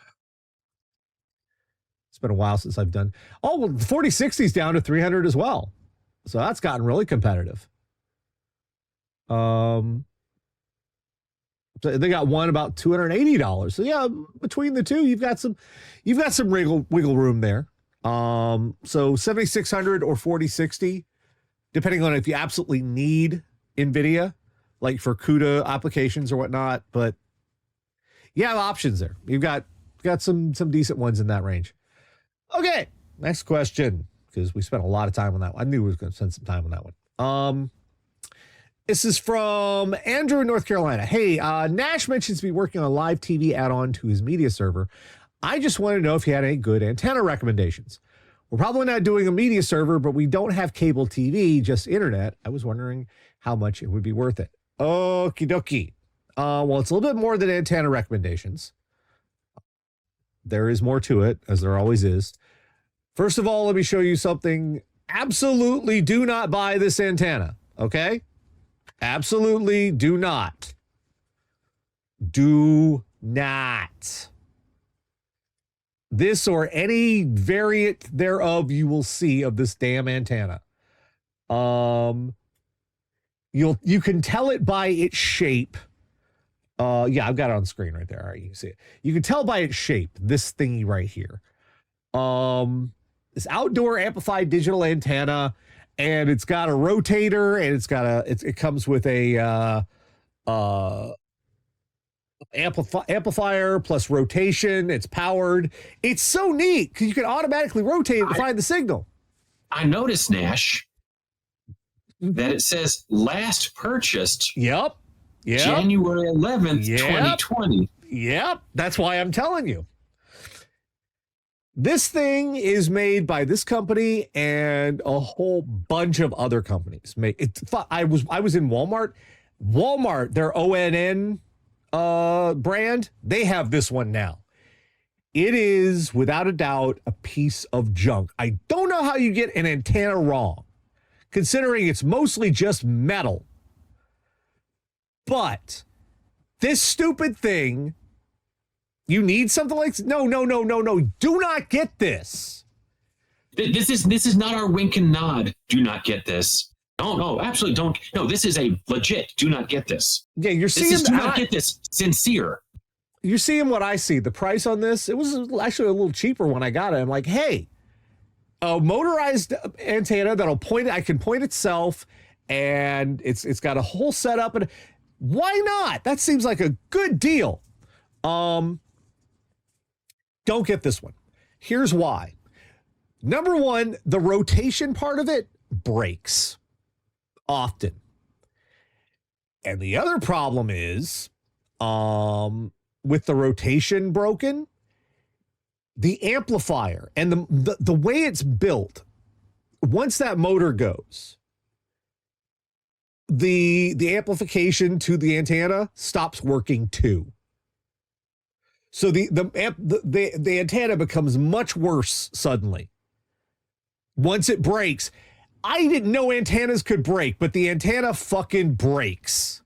It's been a while since I've done. Oh, well, the 4060 is down to $300 as well. So that's gotten really competitive. So they got one about $280. So yeah, between the two, you've got some wiggle room there. So 7600 or 4060, depending on if you absolutely need NVIDIA, like for CUDA applications or whatnot. But you have options there. You've got some decent ones in that range. Okay, next question, because we spent a lot of time on that one. I knew we was going to spend some time on that one. This is from Andrew in North Carolina. Hey, Nash mentions to be working on a live TV add-on to his media server. I just wanted to know if he had any good antenna recommendations. We're probably not doing a media server, but we don't have cable TV, just internet. I was wondering how much it would be worth it. Okie dokie. Well, it's a little bit more than antenna recommendations. There is more to it, as there always is. First of all, let me show you something. Absolutely do not buy this antenna, okay? Absolutely do not. Do not. This or any variant thereof you will see of this damn antenna. You can tell it by its shape. Yeah, I've got it on screen right there. All right, you can see it. You can tell by its shape, this thingy right here. This outdoor amplified digital antenna, and it's got a rotator, and it comes with a amplifier plus rotation. It's powered. It's so neat because you can automatically rotate it to find the signal. I noticed, Nash, that it says last purchased Yep. January 11th, 2020. Yep. That's why I'm telling you. This thing is made by this company and a whole bunch of other companies. I was in Walmart. Walmart, their ONN brand, they have this one now. It is, without a doubt, a piece of junk. I don't know how you get an antenna wrong, considering it's mostly just metal. But this stupid thing, you need something like no. Do not get this. This is not our wink and nod. Do not get this. No, absolutely don't. No, this is a legit. Do not get this. Yeah, you're seeing. Do not get this. Sincere. You're seeing what I see. The price on this, it was actually a little cheaper when I got it. I'm like, hey, a motorized antenna that'll point. I can point itself, and it's got a whole setup. And why not? That seems like a good deal. Don't get this one. Here's why. Number one, the rotation part of it breaks often. And the other problem is, with the rotation broken, the amplifier and the way it's built, once that motor goes, the amplification to the antenna stops working too. So the antenna becomes much worse suddenly. Once it breaks, I didn't know antennas could break, but the antenna fucking breaks.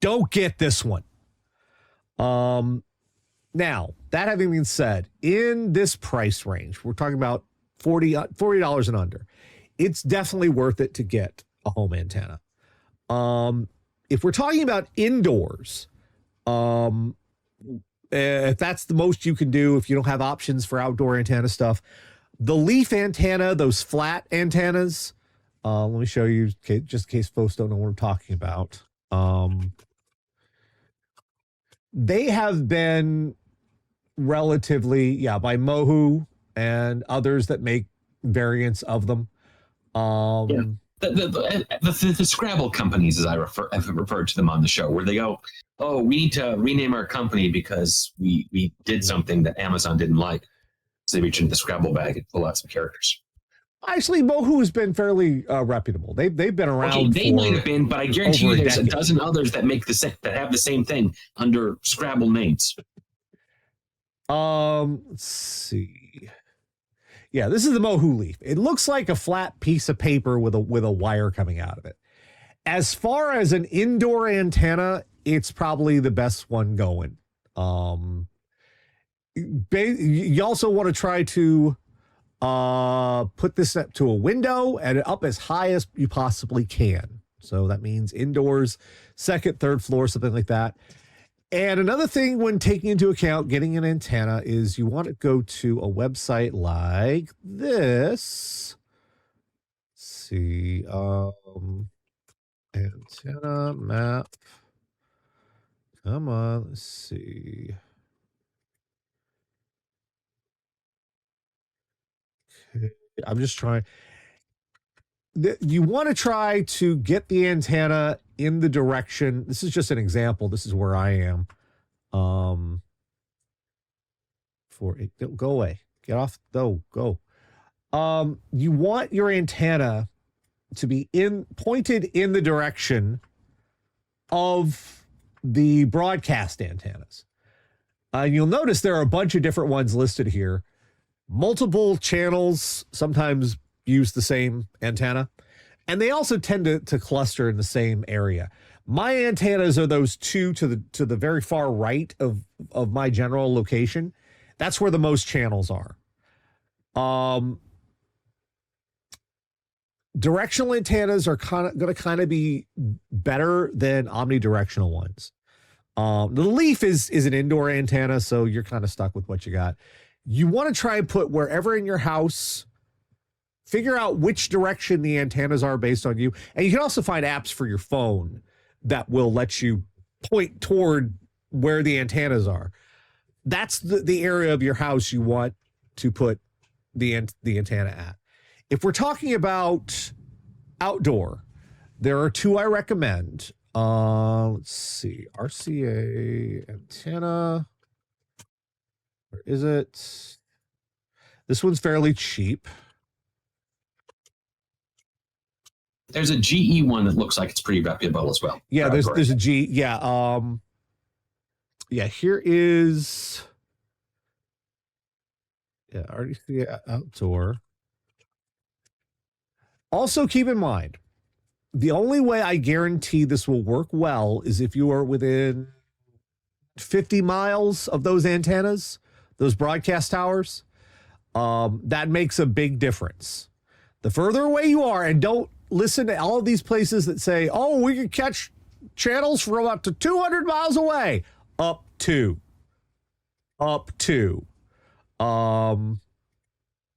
Don't get this one. Now, that having been said, in this price range, we're talking about $40 and under. It's definitely worth it to get a home antenna. If we're talking about indoors, if that's the most you can do, if you don't have options for outdoor antenna stuff, the leaf antenna, those flat antennas, let me show you, just in case folks don't know what I'm talking about. They have been relatively, by Mohu and others that make variants of them. The Scrabble companies, as I've referred to them on the show, where they go, oh, we need to rename our company because we did something that Amazon didn't like. So they reach into the Scrabble bag and pull out some characters. Actually, Mohu has been fairly reputable. They've been around. Okay, they might have been, but I guarantee you there's a dozen others that have the same thing under Scrabble names. Let's see. Yeah, this is the Mohu Leaf. It looks like a flat piece of paper with a wire coming out of it. As far as an indoor antenna, it's probably the best one going. You also want to try to put this up to a window and up as high as you possibly can. So that means indoors, second, third floor, something like that. And another thing when taking into account getting an antenna is you want to go to a website like this. Let's see, antenna map. Come on, let's see. Okay, I'm just trying. You want to try to get the antenna in the direction. This is just an example. This is where I am. Go away. Get off. Go. You want your antenna to be pointed in the direction of the broadcast antennas. You'll notice there are a bunch of different ones listed here. Multiple channels sometimes use the same antenna, and they also tend to cluster in the same area. My antennas are those two to the very far right of my general location. That's where the most channels are. Directional antennas are going to be better than omnidirectional ones. The Leaf is an indoor antenna, so you're kind of stuck with what you got. You want to try and put wherever in your house, figure out which direction the antennas are based on you. And you can also find apps for your phone that will let you point toward where the antennas are. That's the area of your house you want to put the antenna at. If we're talking about outdoor, there are two I recommend. Let's see, RCA antenna. Where is it? This one's fairly cheap. There's a GE one that looks like it's pretty reputable as well. Yeah, there's a G. Yeah, here is. Yeah, RCA outdoor. Also, keep in mind, the only way I guarantee this will work well is if you are within 50 miles of those antennas, those broadcast towers. That makes a big difference. The further away you are, and don't listen to all of these places that say, oh, we can catch channels from up to 200 miles away. Up to.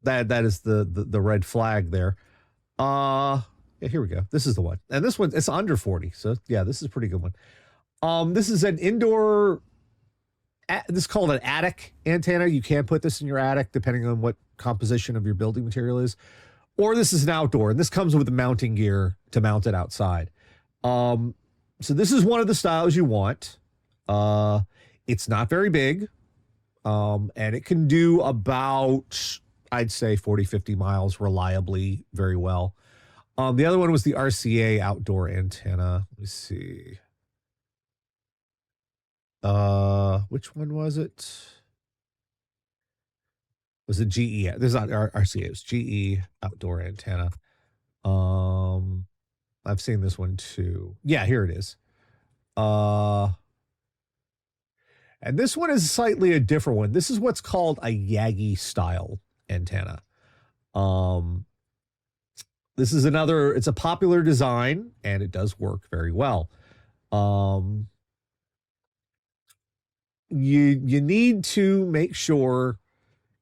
That is the red flag there. Yeah, here we go. This is the one. And this one, it's under 40. So yeah, this is a pretty good one. This is an indoor, this is called an attic antenna. You can put this in your attic depending on what composition of your building material is. Or this is an outdoor, and this comes with the mounting gear to mount it outside. So this is one of the styles you want. It's not very big, and it can do about, I'd say, 40, 50 miles reliably very well. The other one was the RCA outdoor antenna. Let me see. Which one was it? Was it GE? This is not RCA. It was GE outdoor antenna. I've seen this one too. Yeah, here it is. And this one is slightly a different one. This is what's called a Yagi style antenna. This is another, it's a popular design and it does work very well. You need to make sure,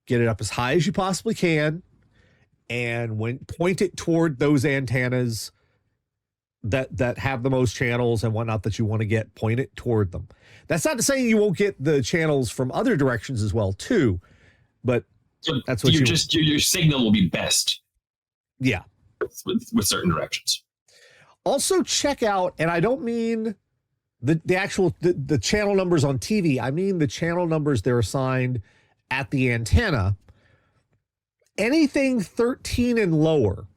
get it up as high as you possibly can, and when point it toward those antennas that have the most channels and whatnot that you want to get, point it toward them. That's not to say you won't get the channels from other directions as well too, but so that's what your signal will be best. Yeah, with certain directions. Also check out, and I don't mean the actual the channel numbers on TV. I mean the channel numbers they're assigned at the antenna. Anything 13 and lower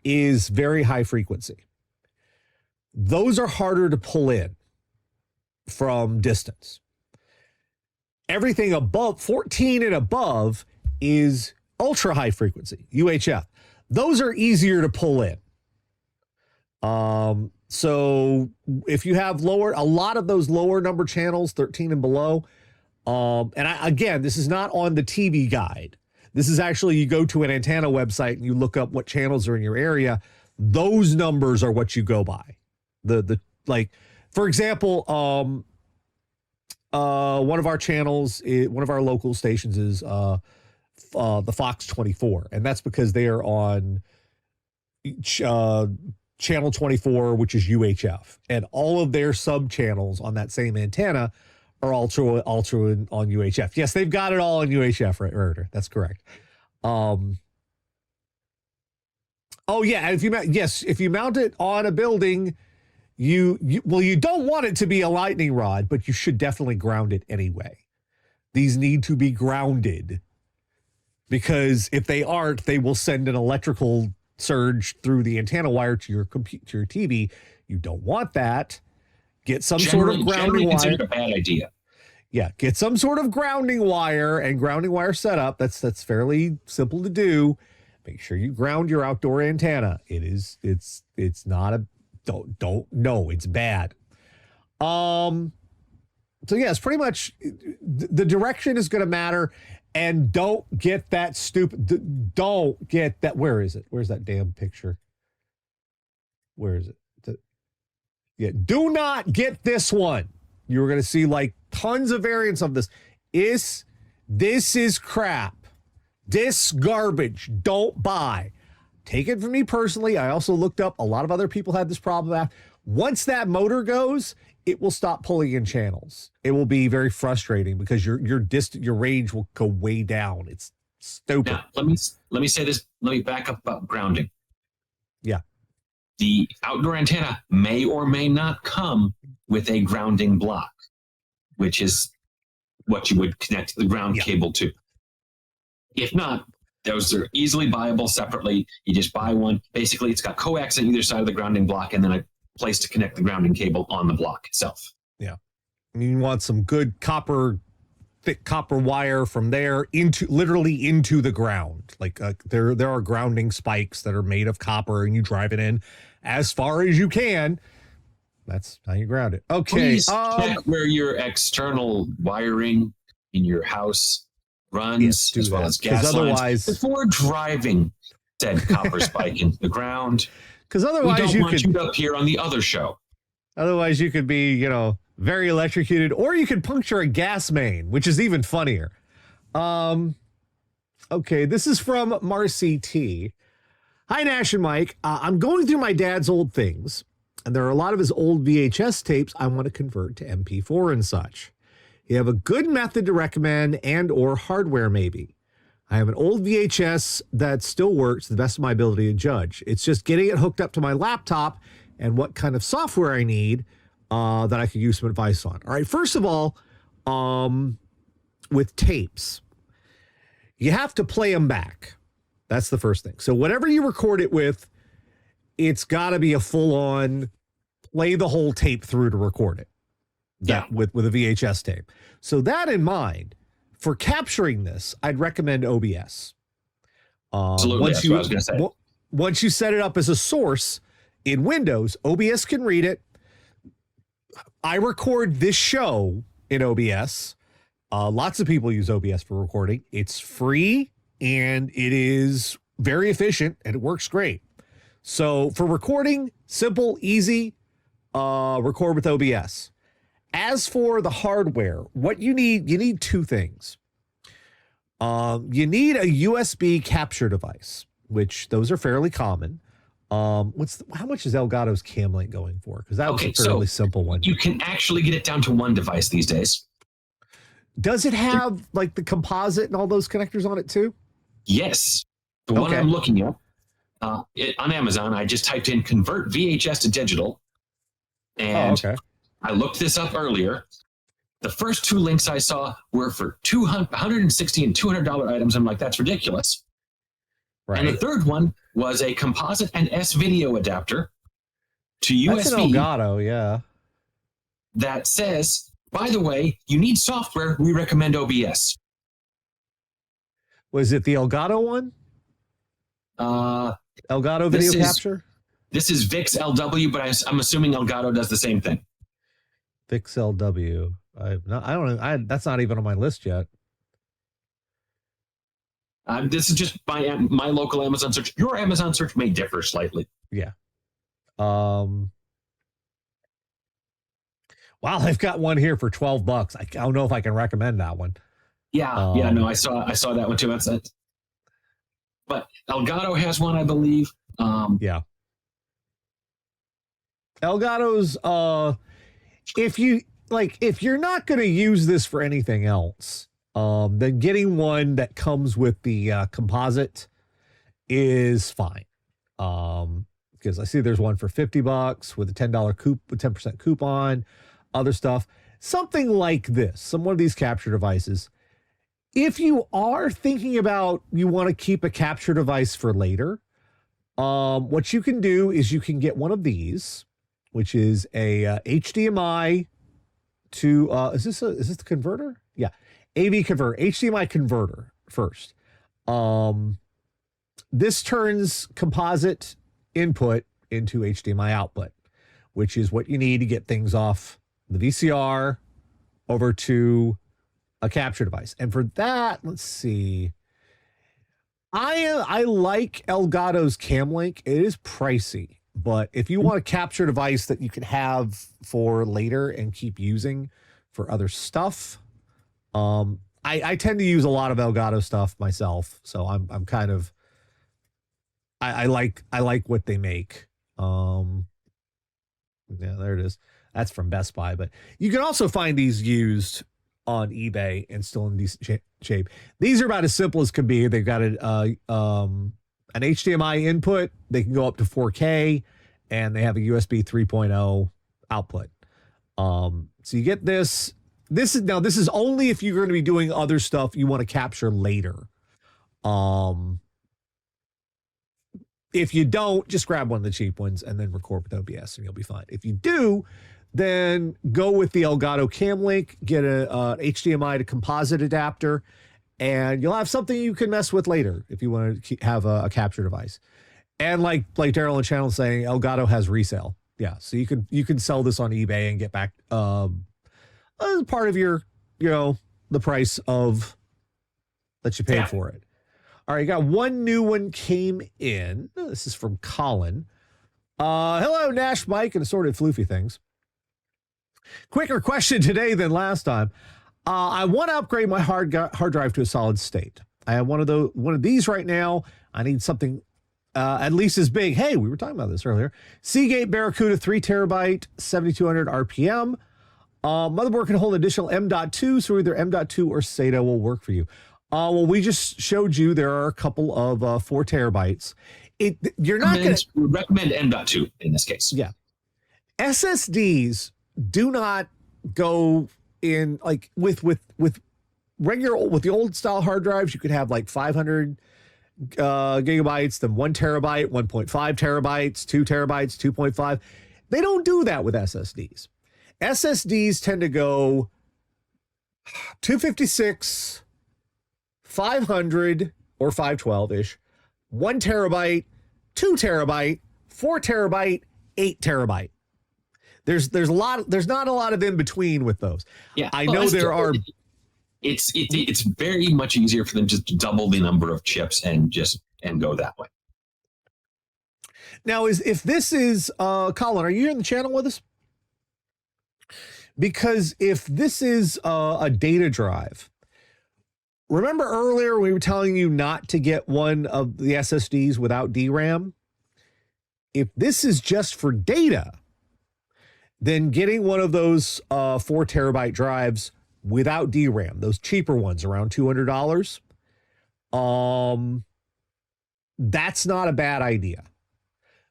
is very high frequency. Those are harder to pull in from distance. Everything above 14 and above is ultra high frequency, UHF. Those are easier to pull in. So if you have a lot of those lower number channels, 13 and below, again, this is not on the TV guide. This is actually, you go to an antenna website and you look up what channels are in your area. Those numbers are what you go by. Like, for example, one of our channels, one of our local stations is the Fox 24, and that's because they are on channel 24, which is UHF, and all of their sub channels on that same antenna are ultra on UHF. Yes, they've got it all on UHF, right? That's correct. Oh yeah, if you mount it on a building, you don't want it to be a lightning rod, but you should definitely ground it anyway. These need to be grounded, because if they aren't, they will send an electrical surge through the antenna wire to your TV. You don't want that. Get some sort of grounding wire. A bad idea. Yeah, get some sort of grounding wire and grounding wire setup. That's fairly simple to do. Make sure you ground your outdoor antenna. It's not a no, it's bad. So yeah, it's pretty much the direction is going to matter, and don't get that don't get that. Where is it? Where's that damn picture? Where is it? Yeah, do not get this one. You're going to see like tons of variants of this. This is crap. This garbage. Don't buy. Take it from me personally. I also looked up, a lot of other people had this problem. Once that motor goes, it will stop pulling in channels. It will be very frustrating because your range will go way down. It's stupid. Now, let me say this. Let me back up about grounding. Yeah. The outdoor antenna may or may not come with a grounding block, which is what you would connect the ground cable to. If not, those are easily buyable separately. You just buy one. Basically, it's got coax on either side of the grounding block and then a place to connect the grounding cable on the block itself. Yeah. You want some good thick copper wire from there literally into the ground. Like there are grounding spikes that are made of copper, and you drive it in as far as you can. That's how you ground it. Okay. Please check where your external wiring in your house runs, as well as gas lines, before driving said copper spike into the ground. Because otherwise you could appear on the other show. Otherwise you could be, very electrocuted, or you could puncture a gas main, which is even funnier. Okay, this is from Marcy T. Hi, Nash and Mike. I'm going through my dad's old things, and there are a lot of his old VHS tapes I want to convert to MP4 and such. You have a good method to recommend and or hardware maybe? I have an old VHS that still works to the best of my ability to judge. It's just getting it hooked up to my laptop and what kind of software I need that I could use some advice on. All right, first of all, with tapes, you have to play them back. That's the first thing. So whatever you record it with, it's got to be a full-on play the whole tape through to record it. With a VHS tape. So that in mind, for capturing this, I'd recommend OBS. Absolutely, that's what I was going to say. Once you set it up as a source in Windows, OBS can read it. I record this show in OBS. Lots of people use OBS for recording. It's free and it is very efficient and it works great. So for recording, simple, easy, record with OBS. As for the hardware, what you need two things. You need a USB capture device, which those are fairly common. How much is Elgato's Cam Link going for? Because that was a fairly simple one. You can actually get it down to one device these days. Does it have like the composite and all those connectors on it too? Yes. The one I'm looking at on Amazon, I just typed in convert VHS to digital. And I looked this up earlier. The first two links I saw were for $160 and $200 items. I'm like, that's ridiculous. Right. And the third one was a composite and S-video adapter to USB. That's an Elgato, yeah. That says, by the way, you need software. We recommend OBS. Was it the Elgato one? Elgato video capture? This is VIX LW, but I'm assuming Elgato does the same thing. VIX LW. I don't know. That's not even on my list yet. This is just my local Amazon search. Your Amazon search may differ slightly. Yeah. Wow, they've got one here for $12. I don't know if I can recommend that one. Yeah, no, I saw that one too. That's it. But Elgato has one, I believe. Yeah. Elgato's if you're not going to use this for anything else, then getting one that comes with the composite is fine. Because I see there's one for $50 with a $10 with 10% coupon, other stuff. Something like this, one of these capture devices. If you are thinking about you want to keep a capture device for later, what you can do is you can get one of these, which is a HDMI to is this the converter? Yeah. AV converter, HDMI converter first. This turns composite input into HDMI output, which is what you need to get things off the VCR over to a capture device. And for that, let's see. I like Elgato's Cam Link. It is pricey, but if you want a capture device that you can have for later and keep using for other stuff, I tend to use a lot of Elgato stuff myself, so I'm kind of I like what they make. Yeah, there it is. That's from Best Buy, but you can also find these used on eBay and still in decent shape. These are about as simple as can be. They've got an HDMI input. They can go up to 4K, and they have a USB 3.0 output. So you get this. This is only if you're going to be doing other stuff you want to capture later. If you don't, just grab one of the cheap ones and then record with OBS and you'll be fine. If you do, then go with the Elgato Cam Link, get a HDMI to composite adapter, and you'll have something you can mess with later if you want to have a capture device. And like Daryl in the channel saying, Elgato has resale. Yeah, so you can sell this on eBay and get back part of your, the price of that you paid for it. All right, you got one new one came in. This is from Colin. Hello, Nash, Mike, and assorted floofy things. Quicker question today than last time. I want to upgrade my hard drive to a solid state. I have one of these right now. I need something at least as big. Hey, we were talking about this earlier. Seagate Barracuda 3 terabyte, 7200 RPM. Motherboard can hold additional M.2, so either M.2 or SATA will work for you. Well, we just showed you there are a couple of 4 terabytes. You're not going to recommend M.2 in this case. Yeah, SSDs do not go in like with regular with the old style hard drives. You could have like 500 gigabytes, then 1 terabyte, 1.5 terabytes, 2 terabytes, 2.5. They don't do that with SSDs. SSDs tend to go 256, 500 or 512-ish, 1 terabyte, 2 terabyte, 4 terabyte, 8 terabyte. There's not a lot of in between with those. Yeah, I know there are. It's very much easier for them just to double the number of chips and go that way. Now, if this is Colin, are you in the channel with us? Because if this is a data drive, remember earlier we were telling you not to get one of the SSDs without DRAM? If this is just for data, then getting one of those 4 terabyte drives without DRAM, those cheaper ones around $200, that's not a bad idea.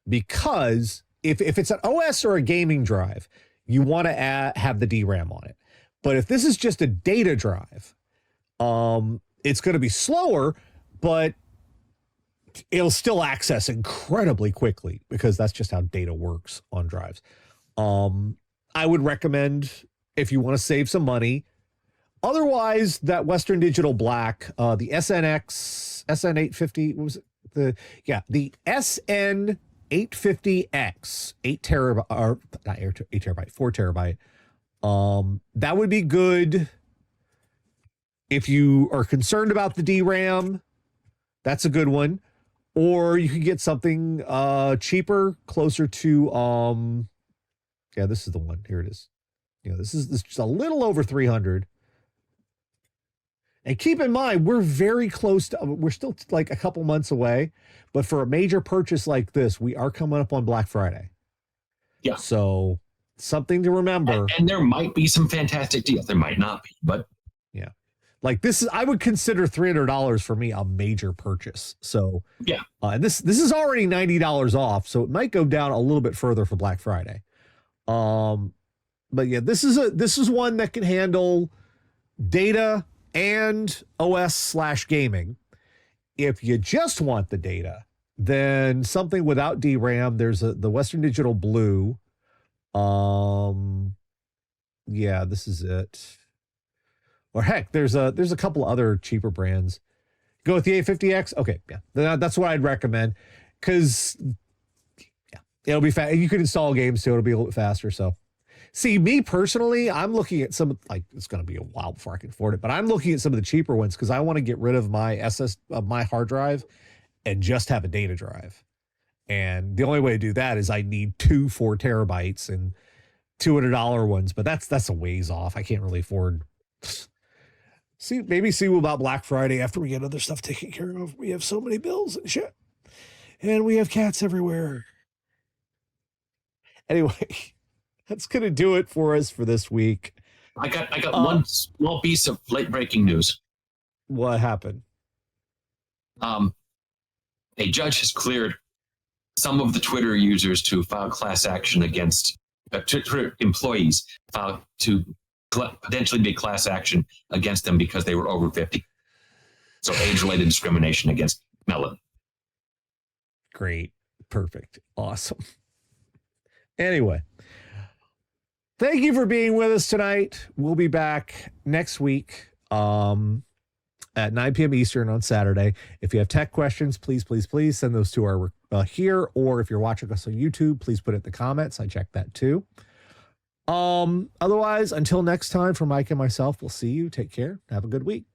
Because if it's an OS or a gaming drive, you want to have the DRAM on it. But if this is just a data drive, it's going to be slower, but it'll still access incredibly quickly because that's just how data works on drives. I would recommend if you want to save some money. Otherwise, that Western Digital Black, the SN850, what was it? The SN850X, 8 terabyte, or not 8 terabyte, 4 terabyte. That would be good if you are concerned about the DRAM. That's a good one. Or you could get something cheaper, closer to yeah, this is the one. Here it is. This is just a little over 300. And keep in mind, we're very close to, we're still like a couple months away, but for a major purchase like this, we are coming up on Black Friday. Yeah. So something to remember. And there might be some fantastic deals. There might not be, but yeah. Like this is, I would consider $300 for me a major purchase. So yeah. And this is already $90 off, so it might go down a little bit further for Black Friday. But yeah, this is one that can handle data and OS/gaming. If you just want the data, then something without DRAM, there's the Western Digital Blue. Yeah, this is it. Or heck, there's a couple other cheaper brands. Go with the A50X. Okay, yeah, that's what I'd recommend because yeah, it'll be fast. You can install games too. It'll be a little bit faster. So. See, me personally, I'm looking at some, like, it's going to be a while before I can afford it, but I'm looking at some of the cheaper ones because I want to get rid of my my hard drive and just have a data drive. And the only way to do that is I need 2 4 terabytes and $200 ones, but that's a ways off. I can't really afford. Maybe see about Black Friday after we get other stuff taken care of. We have so many bills and shit. And we have cats everywhere. Anyway. That's going to do it for us for this week. I got one small piece of late breaking news. What happened? A judge has cleared some of the Twitter users to file class action against Twitter employees to potentially be class action against them because they were over 50. So age-related discrimination against Melon. Great. Perfect. Awesome. Anyway, thank you for being with us tonight. We'll be back next week at 9 p.m. Eastern on Saturday. If you have tech questions, please send those to our here, or if you're watching us on YouTube, please put it in the comments. I check that too. Otherwise, until next time, for Mike and myself, we'll see you. Take care. Have a good week.